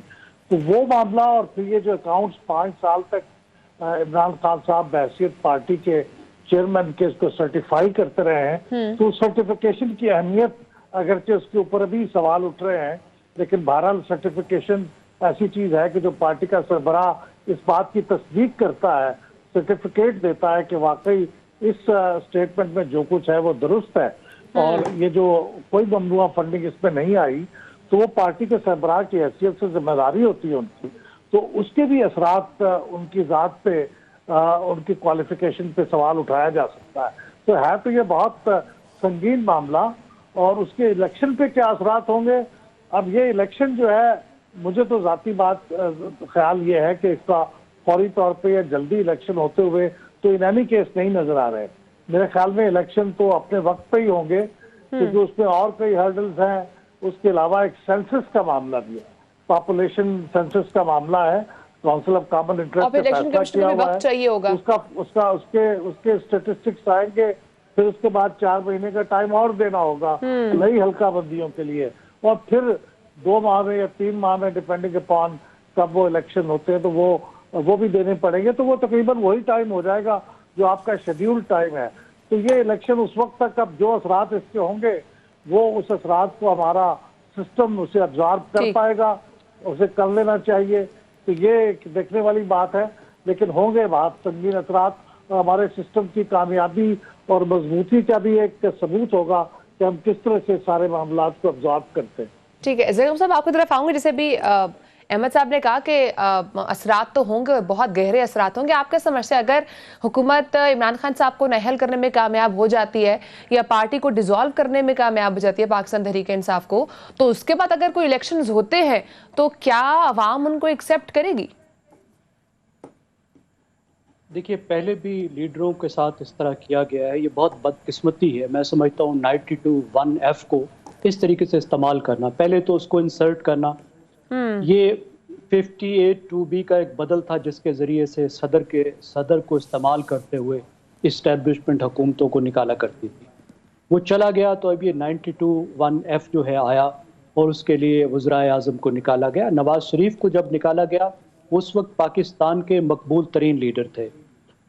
[SPEAKER 3] تو وہ معاملہ، اور پھر یہ جو اکاؤنٹس 5 سال تک عمران خان صاحب بحیثیت پارٹی کے چیئرمین کے اس کو سرٹیفائی کرتے رہے ہیں، تو سرٹیفیکیشن کی اہمیت اگرچہ اس کے اوپر ابھی سوال اٹھ رہے ہیں، لیکن بہرحال سرٹیفیکیشن ایسی چیز ہے کہ جو پارٹی کا سربراہ اس بات کی تصدیق کرتا ہے، سرٹیفکیٹ دیتا ہے کہ واقعی اس اسٹیٹمنٹ میں جو کچھ ہے وہ درست ہے، اور یہ جو کوئی ممنوعہ فنڈنگ اس میں نہیں آئی، تو وہ پارٹی کے سربراہ کی حیثیت سے ذمہ داری ہوتی ہے ان کی، تو اس کے بھی اثرات ان کی ذات پہ، ان کی کوالیفیکیشن پہ سوال اٹھایا جا سکتا ہے۔ تو ہے تو یہ بہت سنگین معاملہ، اور اس کے الیکشن پہ کیا اثرات ہوں گے؟ اب یہ الیکشن جو ہے، مجھے تو ذاتی بات خیال یہ ہے کہ اس کا فوری طور پہ یا جلدی الیکشن ہوتے ہوئے تو ان اینی کیس نہیں نظر آ رہے۔ میرے خیال میں الیکشن تو اپنے وقت پہ ہی ہوں گے، کیونکہ اس میں اور کئی ہرڈلز ہیں۔ اس کے علاوہ ایک سینسس کا معاملہ بھی ہے، پاپولیشن سینسس کا معاملہ ہے، کونسل آف کامن انٹرسٹ نے فیصلہ کیا ہوا ہے، اس کے اسٹیٹسٹکس آئیں گے، پھر اس کے بعد 4 مہینے کا ٹائم اور دینا ہوگا نئی حلقہ بندیوں کے لیے، اور پھر 2 ماہ میں یا 3 ماہ میں ڈیپینڈنگ اپان کب وہ الیکشن ہوتے ہیں تو وہ بھی دینے پڑیں گے، تو وہ تقریباً وہی ٹائم ہو جائے گا جو آپ کا شیڈیول ٹائم ہے۔ تو یہ الیکشن اس وقت تک اب جو اثرات اس کے ہوں گے، وہ اس اثرات کو ہمارا سسٹم اسے ابزارب کر پائے گا، उसे कर लेना चाहिए। तो ये एक देखने वाली बात है, लेकिन होंगे बहुत संगीन असरात और हमारे सिस्टम की कामयाबी और मजबूती का भी एक सबूत होगा कि हम किस तरह से सारे मामलात को अब्जॉर्ब करते हैं।
[SPEAKER 1] ठीक है, ज़ैनब साहब आपकी तरफ आऊँगी। जैसे भी अहमद साहब ने कहा कि असरात तो होंगे, बहुत गहरे असरात होंगे। आप क्या समझते हैं, अगर हुकूमत इमरान खान साहब को नाअहल करने में कामयाब हो जाती है या पार्टी को डिसॉल्व करने में कामयाब हो जाती है पाकिस्तान तहरीक इंसाफ को, तो उसके बाद अगर कोई इलेक्शंस होते हैं तो क्या अवाम उनको एक्सेप्ट करेगी?
[SPEAKER 2] देखिए, पहले भी लीडरों के साथ इस तरह किया गया है, ये बहुत बदकिस्मती है। मैं समझता हूँ 92(1)(f) को इस तरीके से इस्तेमाल करना, पहले तो उसको इंसर्ट करना, ये 58(2)(b) का एक बदल था जिसके ज़रिए से सदर को इस्तेमाल करते हुए इस्टेब्लिशमेंट हुकूमतों को निकाला करती थी। वो चला गया तो अब ये 92(1)(f) जो है आया और उसके लिए वज़राए आज़म को निकाला गया। नवाज शरीफ को जब निकाला गया, उस वक्त पाकिस्तान के मकबूल तरीन लीडर थे,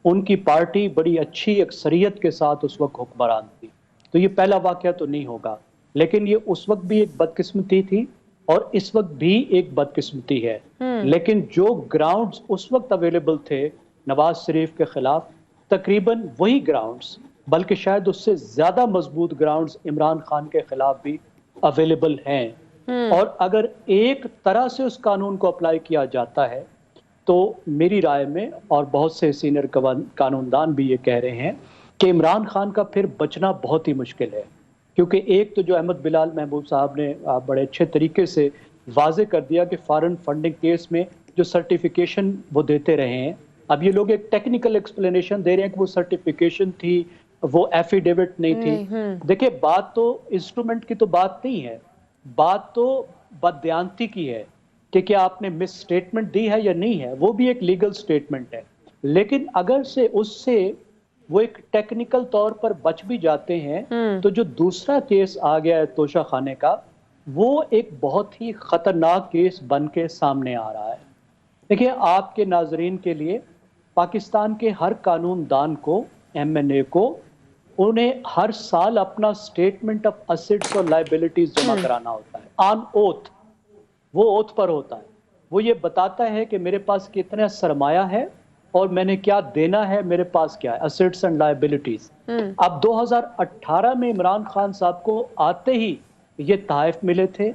[SPEAKER 2] उनकी पार्टी बड़ी अच्छी अक्सरियत के साथ उस वक्त हुक्मरान थी, तो ये पहला वाक़या तो नहीं होगा। लेकिन ये उस वक्त भी एक बदकिस्मती थी और इस वक्त भी एक बदकिस्मती है। लेकिन जो ग्राउंड्स उस वक्त अवेलेबल थे नवाज शरीफ के खिलाफ, तकरीबन वही ग्राउंड्स, बल्कि शायद उससे ज़्यादा मजबूत ग्राउंड्स इमरान खान के खिलाफ भी अवेलेबल हैं। और अगर एक तरह से उस कानून को अप्लाई किया जाता है तो मेरी राय में, और बहुत से सीनियर कानूनदान भी ये कह रहे हैं, कि इमरान खान का फिर बचना बहुत ही मुश्किल है। क्योंकि एक तो जो अहमद बिलाल महबूब साहब ने बड़े अच्छे तरीके से वाजे कर दिया कि फॉरेन फंडिंग केस में जो सर्टिफिकेशन वो देते रहे हैं, अब ये लोग एक टेक्निकल एक्सप्लेनेशन दे रहे हैं कि वो सर्टिफिकेशन थी, वो एफिडेविट नहीं थी। देखिए, बात तो इंस्ट्रूमेंट की तो बात नहीं है, बात तो बदयांती की है कि क्या आपने मिस स्टेटमेंट दी है या नहीं है, वो भी एक लीगल स्टेटमेंट है। लेकिन अगर से उससे वो एक टेक्निकल तौर पर बच भी जाते हैं, तो जो दूसरा केस आ गया है तोशा खाने का, वो एक बहुत ही खतरनाक केस बन के सामने आ रहा है। देखिए, आपके नाजरीन के लिए, पाकिस्तान के हर कानूनदान को, MNA को, उन्हें हर साल अपना स्टेटमेंट ऑफ असेट्स और लायबिलिटीज जमा कराना होता है ऑन ओथ। वो ओथ पर होता है, वो ये बताता है कि मेरे पास कितना सरमाया है और मैंने क्या देना है, मेरे पास क्या है, असेट्स एंड लायबिलिटीज। अब 2018 में इमरान खान साहब को आते ही ये तहफ़ मिले थे,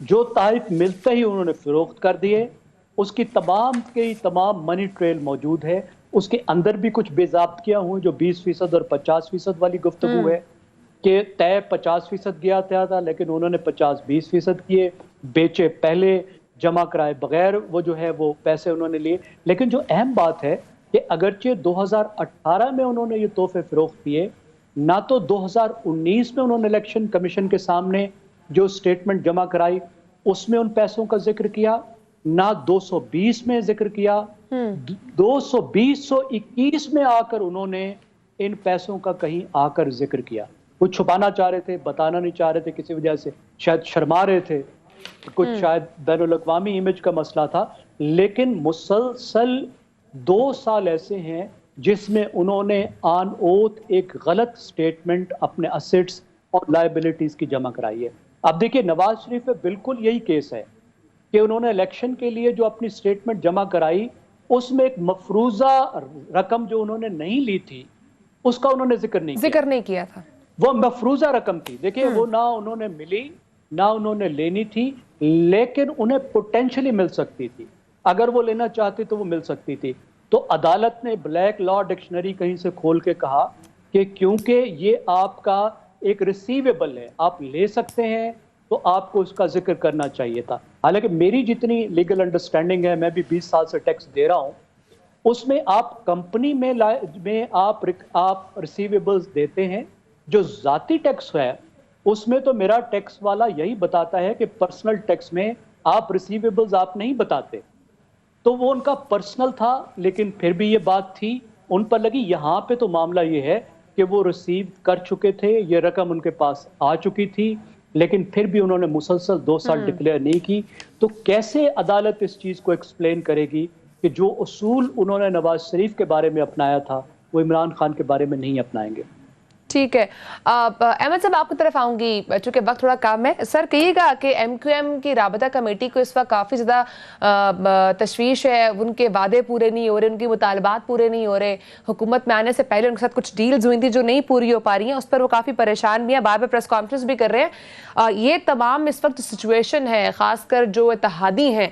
[SPEAKER 2] जो तहफ़ मिलते ही उन्होंने फरोख्त कर दिए। उसकी तमाम के तमाम मनी ट्रेल मौजूद है, उसके अंदर भी कुछ बेज़ाब्तियाँ हुई जो 20% और 50% वाली गुफ्तगू है कि तय 50% गया था, लेकिन उन्होंने 50-20% किए, बेचे पहले, जमा कराए बगैर, वो जो है वो पैसे उन्होंने लिए। लेकिन जो अहम बात है कि अगरचे 2018 में उन्होंने ये तोहफे फरोख्त किए, ना तो 2019 में उन्होंने इलेक्शन कमीशन के सामने जो स्टेटमेंट जमा कराई उसमें उन पैसों का जिक्र किया, ना 220 में जिक्र किया। 221 में आकर उन्होंने इन पैसों का कहीं आकर जिक्र किया। वो छुपाना चाह रहे थे, बताना नहीं चाह रहे थे किसी वजह से, शायद शर्मा रहे थे, कुछ शायद बैनुल-अक़वामी इमेज का मसला था। लेकिन मुसलसल 2 साल ऐसे हैं जिसमें उन्होंने ऑन ओथ एक गलत स्टेटमेंट अपने असेट्स और लायबिलिटीज की जमा कराई है। अब देखिए, नवाज शरीफ में बिल्कुल यही केस है कि उन्होंने इलेक्शन के लिए जो अपनी स्टेटमेंट जमा कराई, उसमें एक मफरूजा रकम जो उन्होंने नहीं ली थी उसका उन्होंने जिक्र नहीं किया था। वो मफरूजा रकम थी। देखिए, वो ना उन्होंने मिली, ना उन्होंने लेनी थी, लेकिन उन्हें पोटेंशियली मिल सकती थी। अगर वो लेना चाहती तो वो मिल सकती थी। तो अदालत ने ब्लैक लॉ डिक्शनरी कहीं से खोल के कहा कि क्योंकि ये आपका एक रिसीवेबल है, आप ले सकते हैं, तो आपको उसका जिक्र करना चाहिए था। हालांकि मेरी जितनी लीगल अंडरस्टैंडिंग है, मैं भी 20 साल से टैक्स दे रहा हूँ, उसमें आप कंपनी में आप रिसीवेबल्स देते हैं। जो जाती टैक्स है उसमें तो मेरा टैक्स वाला यही बताता है कि पर्सनल टैक्स में आप रिसीवेबल्स आप नहीं बताते, तो वो उनका पर्सनल था, लेकिन फिर भी ये बात थी उन पर लगी। यहाँ पे तो मामला ये है कि वो रिसीव कर चुके थे, ये रकम उनके पास आ चुकी थी, लेकिन फिर भी उन्होंने मुसलसल 2 साल डिक्लेयर नहीं की। तो कैसे अदालत इस चीज़ को एक्सप्लेन करेगी कि जो उसूल उन्होंने नवाज शरीफ के बारे में अपनाया था वो इमरान खान के बारे में नहीं अपनाएंगे?
[SPEAKER 1] ٹھیک ہے احمد صاحب آپ کی طرف آؤں گی چونکہ وقت تھوڑا کام ہے. سر کہیے گا کہ ایم کیو ایم کی رابطہ کمیٹی کو اس وقت کافی زیادہ تشویش ہے, ان کے وعدے پورے نہیں ہو رہے, ان کے مطالبات پورے نہیں ہو رہے, حکومت میں آنے سے پہلے ان کے ساتھ کچھ ڈیلز ہوئی تھی جو نہیں پوری ہو پا رہی ہیں, اس پر وہ کافی پریشان بھی ہیں, بار بار پریس کانفرنس بھی کر رہے ہیں. یہ تمام اس وقت سچویشن ہے, خاص کر جو اتحادی ہیں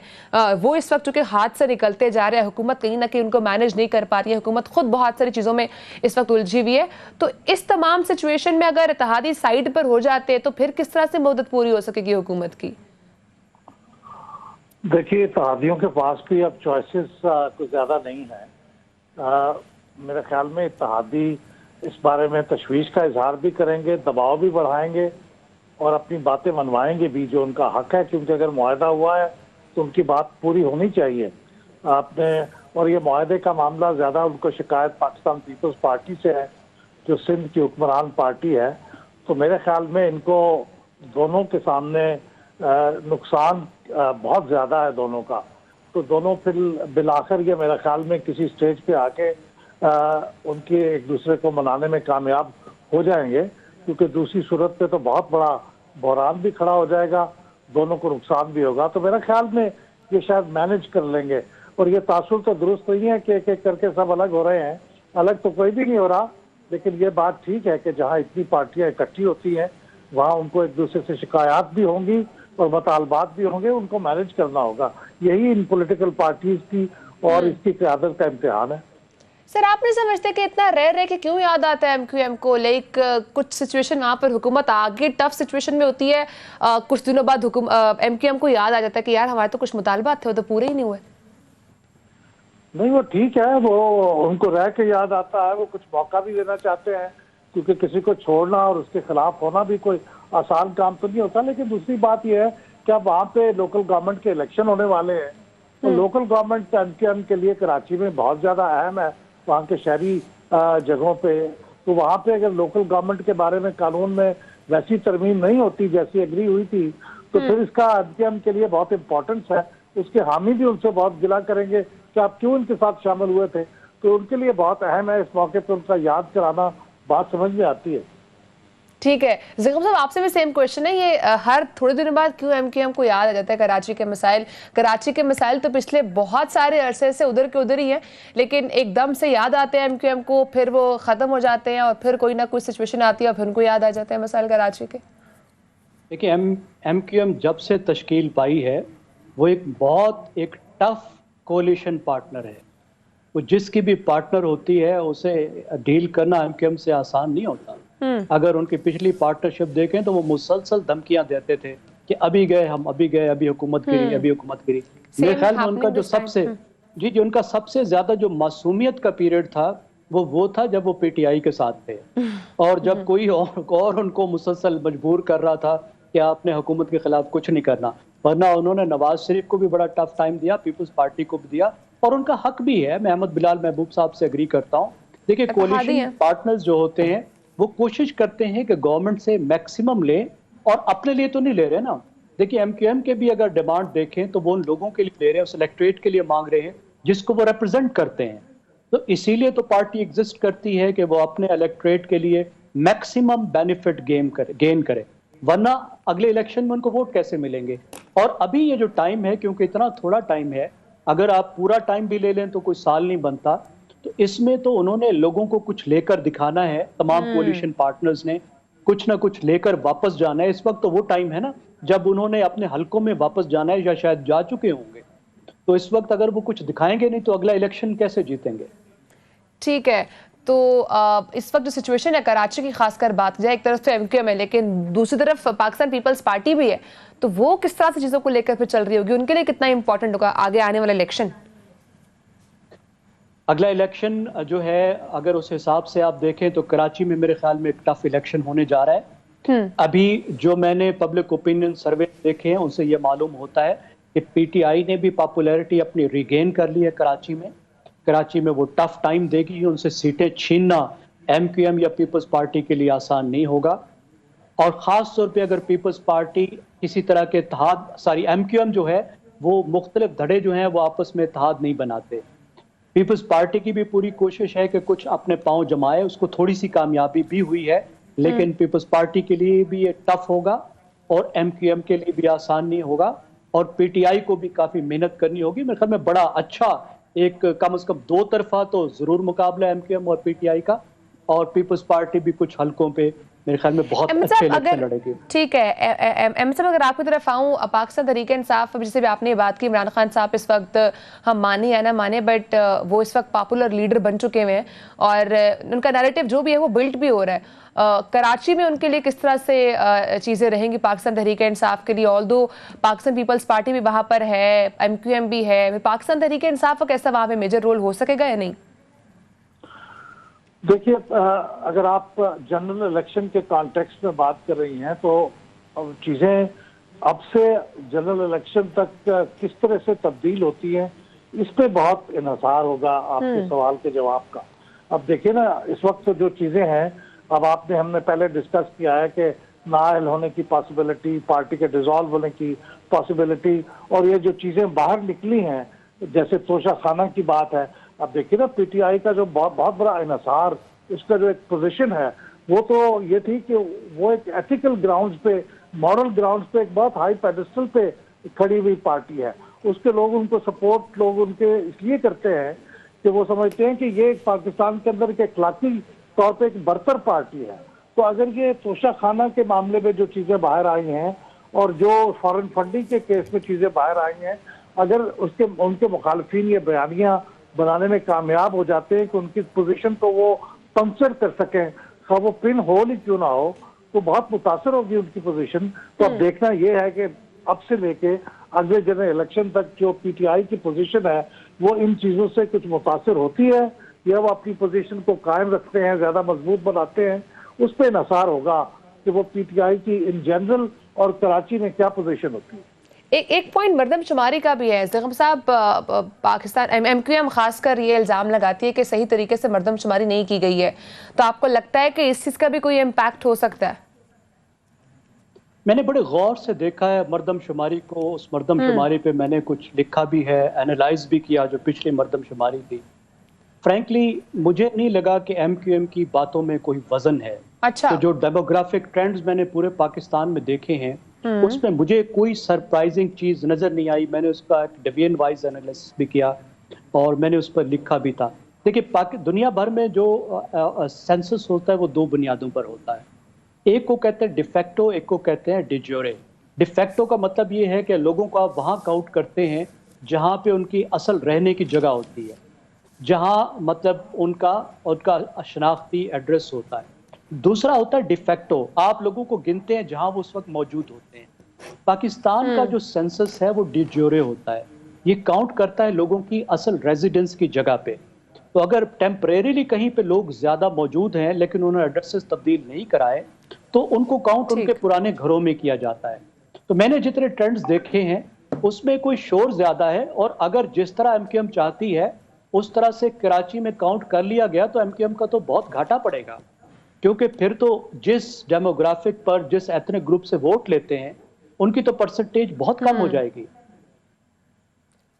[SPEAKER 1] وہ اس وقت چونکہ ہاتھ سے نکلتے جا رہے ہیں, حکومت کہیں نہ کہیں ان کو مینیج نہیں کر پا رہی ہے, حکومت خود بہت ساری چیزوں میں اس وقت الجھی ہوئی ہے. تو اس تمام سچویشن میں اگر اتحادی سائیڈ پر ہو جاتے تو پھر کس طرح سے مدت پوری ہو سکے گی حکومت کی؟
[SPEAKER 3] دیکھیے اتحادیوں کے پاس بھی اب چوائسز کچھ زیادہ نہیں ہیں. میرے خیال میں اتحادی اس بارے میں تشویش کا اظہار بھی کریں گے, دباؤ بھی بڑھائیں گے اور اپنی باتیں منوائیں گے بھی, جو ان کا حق ہے, کیونکہ اگر معاہدہ ہوا ہے تو ان کی بات پوری ہونی چاہیے. آپ نے اور یہ معاہدے کا معاملہ زیادہ ان کو شکایت پاکستان پیپلز پارٹی سے ہے جو سندھ کی حکمران پارٹی ہے. تو میرے خیال میں ان کو دونوں کے سامنے نقصان بہت زیادہ ہے دونوں کا. تو دونوں پھر بالآخر یہ میرے خیال میں کسی سٹیج پہ آ کے ان کے ایک دوسرے کو منانے میں کامیاب ہو جائیں گے, کیونکہ دوسری صورت پہ تو بہت بڑا بحران بھی کھڑا ہو جائے گا, دونوں کو نقصان بھی ہوگا. تو میرے خیال میں یہ شاید مینج کر لیں گے. اور یہ تاثر تو درست نہیں ہے کہ ایک ایک کر کے سب الگ ہو رہے ہیں, الگ تو کوئی بھی نہیں ہو رہا, لیکن یہ بات ٹھیک ہے کہ جہاں اتنی پارٹیاں اکٹھی ہوتی ہیں وہاں ان کو ایک دوسرے سے شکایات بھی ہوں گی اور مطالبات بھی ہوں گے, ان کو مینج کرنا ہوگا. یہی ان پولیٹیکل پارٹیز کی اور اس کی قیادت کا امتحان ہے.
[SPEAKER 1] سر آپ نہیں سمجھتے کہ اتنا رہ کے کیوں یاد آتا ہے ایم کیو ایم کو؟ لائک کچھ سچویشن وہاں پر حکومت آگے ٹف سچویشن میں ہوتی ہے, کچھ دنوں بعد ایم کیو ایم کو یاد آ جاتا ہے کہ یار ہمارے تو کچھ مطالبات تھے وہ تو پورے ہی نہیں ہوئے.
[SPEAKER 3] نہیں وہ ٹھیک ہے, وہ ان کو رہ کے یاد آتا ہے, وہ کچھ موقع بھی دینا چاہتے ہیں, کیونکہ کسی کو چھوڑنا اور اس کے خلاف ہونا بھی کوئی آسان کام تو نہیں ہوتا. لیکن دوسری بات یہ ہے کہ اب وہاں پہ لوکل گورنمنٹ کے الیکشن ہونے والے ہیں, تو local government MQM کے لیے کراچی میں بہت زیادہ اہم ہے, وہاں کے شہری جگہوں پہ. تو وہاں پہ اگر لوکل گورنمنٹ کے بارے میں قانون میں ویسی ترمیم نہیں ہوتی جیسی ایگری ہوئی تھی, تو پھر اس کا ایم کیو ایم کے لیے بہت امپورٹنس ہے. اس کے حامی بھی ان سے بہت گلا کریں گے کہ آپ کیوں ان کے ساتھ شامل ہوئے تھے. تو ان کے لیے بہت اہم ہے اس موقع پہ ان کا یاد کرانا, بات سمجھ میں آتی ہے.
[SPEAKER 1] ٹھیک ہے زکم صاحب, آپ سے بھی سیم کوشچن ہے, یہ ہر تھوڑے دنوں بعد کیوں ایم کیو ایم کو یاد آ جاتا ہے کراچی کے مسائل؟ کراچی کے مسائل تو پچھلے بہت سارے عرصے سے ادھر کے ادھر ہی ہیں, لیکن ایک دم سے یاد آتے ہیں ایم کیو ایم کو, پھر وہ ختم ہو جاتے ہیں اور پھر کوئی نہ کوئی سچویشن آتی ہے اور پھر ان کو یاد آ جاتے ہیں مسائل کراچی کے.
[SPEAKER 2] دیکھیں ایم کیو ایم جب سے تشکیل پائی ہے وہ ایک ٹف کولیشن پارٹنر ہے. وہ جس کی بھی پارٹنر ہوتی ہے اسے ڈیل کرنا ایم کیو ایم سے آسان نہیں ہوتا. اگر ان کی پچھلی پارٹنرشپ دیکھیں تو وہ مسلسل دھمکیاں دیتے تھے کہ ابھی گئے ہم, ابھی گئے, ابھی حکومت گری, ابھی حکومت گری. میرے خیال میں ان کا جو ان کا سب سے زیادہ جو معصومیت کا پیریڈ تھا وہ تھا جب وہ پی ٹی آئی کے ساتھ تھے, اور جب کوئی اور ان کو مسلسل مجبور کر رہا تھا کہ آپ نے حکومت کے خلاف کچھ نہیں کرنا. ورنہ انہوں نے نواز شریف کو بھی بڑا ٹف ٹائم دیا, پیپلز پارٹی کو بھی دیا, اور ان کا حق بھی ہے. میں احمد بلال محبوب صاحب سے اگری کرتا ہوں. دیکھیں کولیشن پارٹنرز جو ہوتے ہیں وہ کوشش کرتے ہیں کہ گورنمنٹ سے میکسیمم لیں, اور اپنے لیے تو نہیں لے رہے نا. دیکھیں ایم کیو ایم کے بھی اگر ڈیمانڈ دیکھیں تو وہ ان لوگوں کے لیے لے رہے ہیں, اس الیکٹریٹ کے لیے مانگ رہے ہیں جس کو وہ ریپرزینٹ کرتے ہیں. تو اسی لیے تو پارٹی ایگزسٹ کرتی ہے کہ وہ اپنے الیکٹریٹ کے لیے میکسیمم بینیفٹ گین کرے, ورنہ اگلے الیکشن میں ان کو ووٹ کیسے ملیں گے. اور ابھی یہ جو ٹائم ہے, کیونکہ اتنا تھوڑا ٹائم ہے, اگر آپ پورا ٹائم بھی لے لیں تو کوئی سال نہیں بنتا, تو اس میں تو انہوں نے لوگوں کو کچھ لے کر دکھانا ہے. تمام کولیشن پارٹنرز نے کچھ نہ کچھ لے کر واپس جانا ہے. اس وقت تو وہ ٹائم ہے نا جب انہوں نے اپنے حلقوں میں واپس جانا ہے, یا شاید جا چکے ہوں گے. تو اس وقت اگر وہ کچھ دکھائیں گے نہیں تو اگلا الیکشن کیسے جیتیں گے؟
[SPEAKER 1] ٹھیک ہے, تو اس وقت جو سچویشن ہے کراچی کی خاص کر بات جائے, ایک طرف تو ایم کیو ایم ہے لیکن دوسری طرف پاکستان پیپلز پارٹی بھی ہے, تو وہ کس طرح سے چیزوں کو لے کر پھر چل رہی ہوگی؟ ان کے لیے کتنا امپورٹنٹ ہوگا آگے آنے والا الیکشن؟
[SPEAKER 2] اگلا الیکشن جو ہے اگر اس حساب سے آپ دیکھیں تو کراچی میں میرے خیال میں ایک ٹف الیکشن ہونے جا رہا ہے. ابھی جو میں نے پبلک اوپینین سروے دیکھے ہیں ان سے یہ معلوم ہوتا ہے کہ پی ٹی آئی نے بھی پاپولیرٹی اپنی ریگین کر لی ہے کراچی میں. کراچی میں وہ ٹف ٹائم دے گی, ان سے سیٹیں چھیننا ایم کیو ایم یا پیپلز پارٹی کے لیے آسان نہیں ہوگا. اور خاص طور پہ اگر پیپلز پارٹی کسی طرح کے ایم کیو ایم جو ہے وہ مختلف دھڑے جو ہیں وہ آپس میں اتحاد نہیں بناتے. پیپلز پارٹی کی بھی پوری کوشش ہے کہ کچھ اپنے پاؤں جمائے, اس کو تھوڑی سی کامیابی بھی ہوئی ہے, लेकिन पीपल्स पार्टी के लिए भी ये टफ होगा और एमक्यूएम के लिए भी आसान नहीं होगा और पीटीआई को भी काफी मेहनत करनी होगी। मेरे ख्याल में बड़ा अच्छा एक कम से कम दो तरफा तो जरूर मुकाबला एमक्यूएम और पीटीआई का, और पीपल्स पार्टी भी कुछ हलकों पे मेरे ख्याल में बहुत अच्छे इलेक्शन लड़ेगी।
[SPEAKER 1] ठीक है एम साहब, अगर आपकी तरफ आऊँ, पाकिस्तान तहरीक इंसाफ, जैसे भी आपने बात की, इमरान खान साहब इस वक्त हम माने या ना माने बट वो इस वक्त पॉपुलर लीडर बन चुके हुए हैं और उनका नैरेटिव जो भी है वो बिल्ड भी हो रहा है। कराची में उनके लिए किस तरह से चीज़ें रहेंगी पाकिस्तान तहरीक इंसाफ के लिए? ऑल्दो पाकिस्तान पीपल्स पार्टी भी वहाँ पर है, एमक्यूएम भी है, पाकिस्तान तहरीक इंसाफ का कैसा वहाँ पे मेजर रोल हो सकेगा या नहीं?
[SPEAKER 3] देखिए, अगर आप जनरल इलेक्शन के कॉन्टेक्स्ट में बात कर रही हैं तो चीजें अब से जनरल इलेक्शन तक किस तरह से तब्दील होती हैं, इस पे बहुत इन्हिसार होगा आपके सवाल के जवाब का। अब देखिए ना, इस वक्त जो चीजें हैं, अब हमने पहले डिस्कस किया है कि नाअहल होने की पॉसिबिलिटी, पार्टी के डिसॉल्व होने की पॉसिबिलिटी, और ये जो चीजें बाहर निकली हैं जैसे तोशा खाना की बात है। अब देखिए ना, पीटीआई का जो बहुत बड़ा इन्हिसार, उसका जो एक पोजीशन है वो तो ये थी कि वो एक एथिकल ग्राउंड्स पे, मॉरल ग्राउंड्स पे एक बहुत हाई पेडेस्टल पे खड़ी हुई पार्टी है। उसके लोग उनको सपोर्ट लोग उनके इसलिए करते हैं कि वो समझते हैं कि ये पाकिस्तान के अंदर के अखलाकी तौर पे एक बरतर पार्टी है। तो अगर ये तोशा खाना के मामले में जो चीजें बाहर आई हैं और जो फॉरेन फंडिंग के केस में चीजें बाहर आई हैं, अगर उनके मुखालफिन ये बयानियां बनाने में कामयाब हो जाते हैं कि उनकी पोजीशन को वो पंक्चर कर सकें, खा वो पिन होल ही क्यों ना हो, तो बहुत मुतासर होगी उनकी पोजीशन। तो अब देखना ये है कि अब से लेके अगले जनरल इलेक्शन तक जो पीटीआई की पोजीशन है वो इन चीजों से कुछ मुतासर होती है या वो अपनी पोजीशन को कायम रखते हैं, ज्यादा मजबूत बनाते हैं। उस पर इन्हिसार होगा कि वो पीटीआई की इन जनरल और कराची में क्या पोजीशन होती है।
[SPEAKER 1] एक पॉइंट मरदमशुमारी का भी है ज़ैगम साहब। पाकिस्तान एमक्यूएम खासकर ये इल्ज़ाम लगाती है कि सही तरीके से मरदमशुमारी नहीं की गई है, तो आपको लगता है कि इस चीज़ का भी कोई इम्पैक्ट हो सकता है?
[SPEAKER 2] मैंने बड़े गौर से देखा है मरदमशुमारी को, उस मरदमशुमारी पे मैंने कुछ लिखा भी है, एनालाइज भी किया जो पिछली मरदमशुमारी थी। फ्रैंकली मुझे नहीं लगा कि एमक्यूएम की बातों में कोई वजन है।
[SPEAKER 1] अच्छा।
[SPEAKER 2] तो जो डेमोग्राफिक ट्रेंड्स मैंने पूरे पाकिस्तान में देखे हैं उसमें मुझे कोई सरप्राइजिंग चीज नजर नहीं आई। मैंने उसका एक डिवीजन वाइज एनालिसिस भी किया और मैंने उस पर लिखा भी था। देखिए, दुनिया भर में जो सेंसस होता है वो दो बुनियादों पर होता है। एक को कहते हैं डिफेक्टो, एक को कहते हैं डिज्योरे। डिफेक्टो का मतलब ये है कि लोगों को आप वहाँ काउंट करते हैं जहाँ पे उनकी असल रहने की जगह होती है, जहाँ मतलब उनका शनाख्ती एड्रेस होता है। दूसरा होता है डिफेक्टो, आप लोगों को गिनते हैं जहां वो उस वक्त मौजूद होते हैं। पाकिस्तान का जो सेंसस है वो डिज्योरे होता है, ये काउंट करता है लोगों की असल रेजिडेंस की जगह पे। तो अगर टेम्परेरीली कहीं पे लोग ज्यादा मौजूद हैं लेकिन उन्होंने एड्रेसेस तब्दील नहीं कराए तो उनको काउंट उनके पुराने घरों में किया जाता है। तो मैंने जितने ट्रेंड्स देखे हैं उसमें कोई शोर ज्यादा है, और अगर जिस तरह एमक्यूएम चाहती है उस तरह से कराची में काउंट कर लिया गया तो एमक्यूएम का तो बहुत घाटा पड़ेगा, क्योंकि फिर तो जिस डेमोग्राफिक पर जिस एथनिक ग्रुप से वोट लेते हैं उनकी तो परसेंटेज बहुत कम हो जाएगी।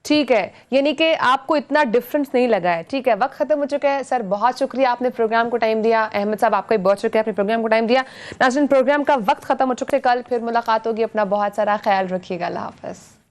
[SPEAKER 1] ठीक है, यानी कि आपको इतना डिफरेंस नहीं लगा है। ठीक है, वक्त खत्म हो चुका है सर, बहुत शुक्रिया आपने प्रोग्राम को टाइम दिया। अहमद साहब आपका भी बहुत शुक्रिया, आपने प्रोग्राम को टाइम दिया। नाज़रीन, प्रोग्राम का वक्त खत्म हो चुका है, कल फिर मुलाकात होगी। अपना बहुत सारा ख्याल रखिएगा। अल्लाह हाफ़िज़।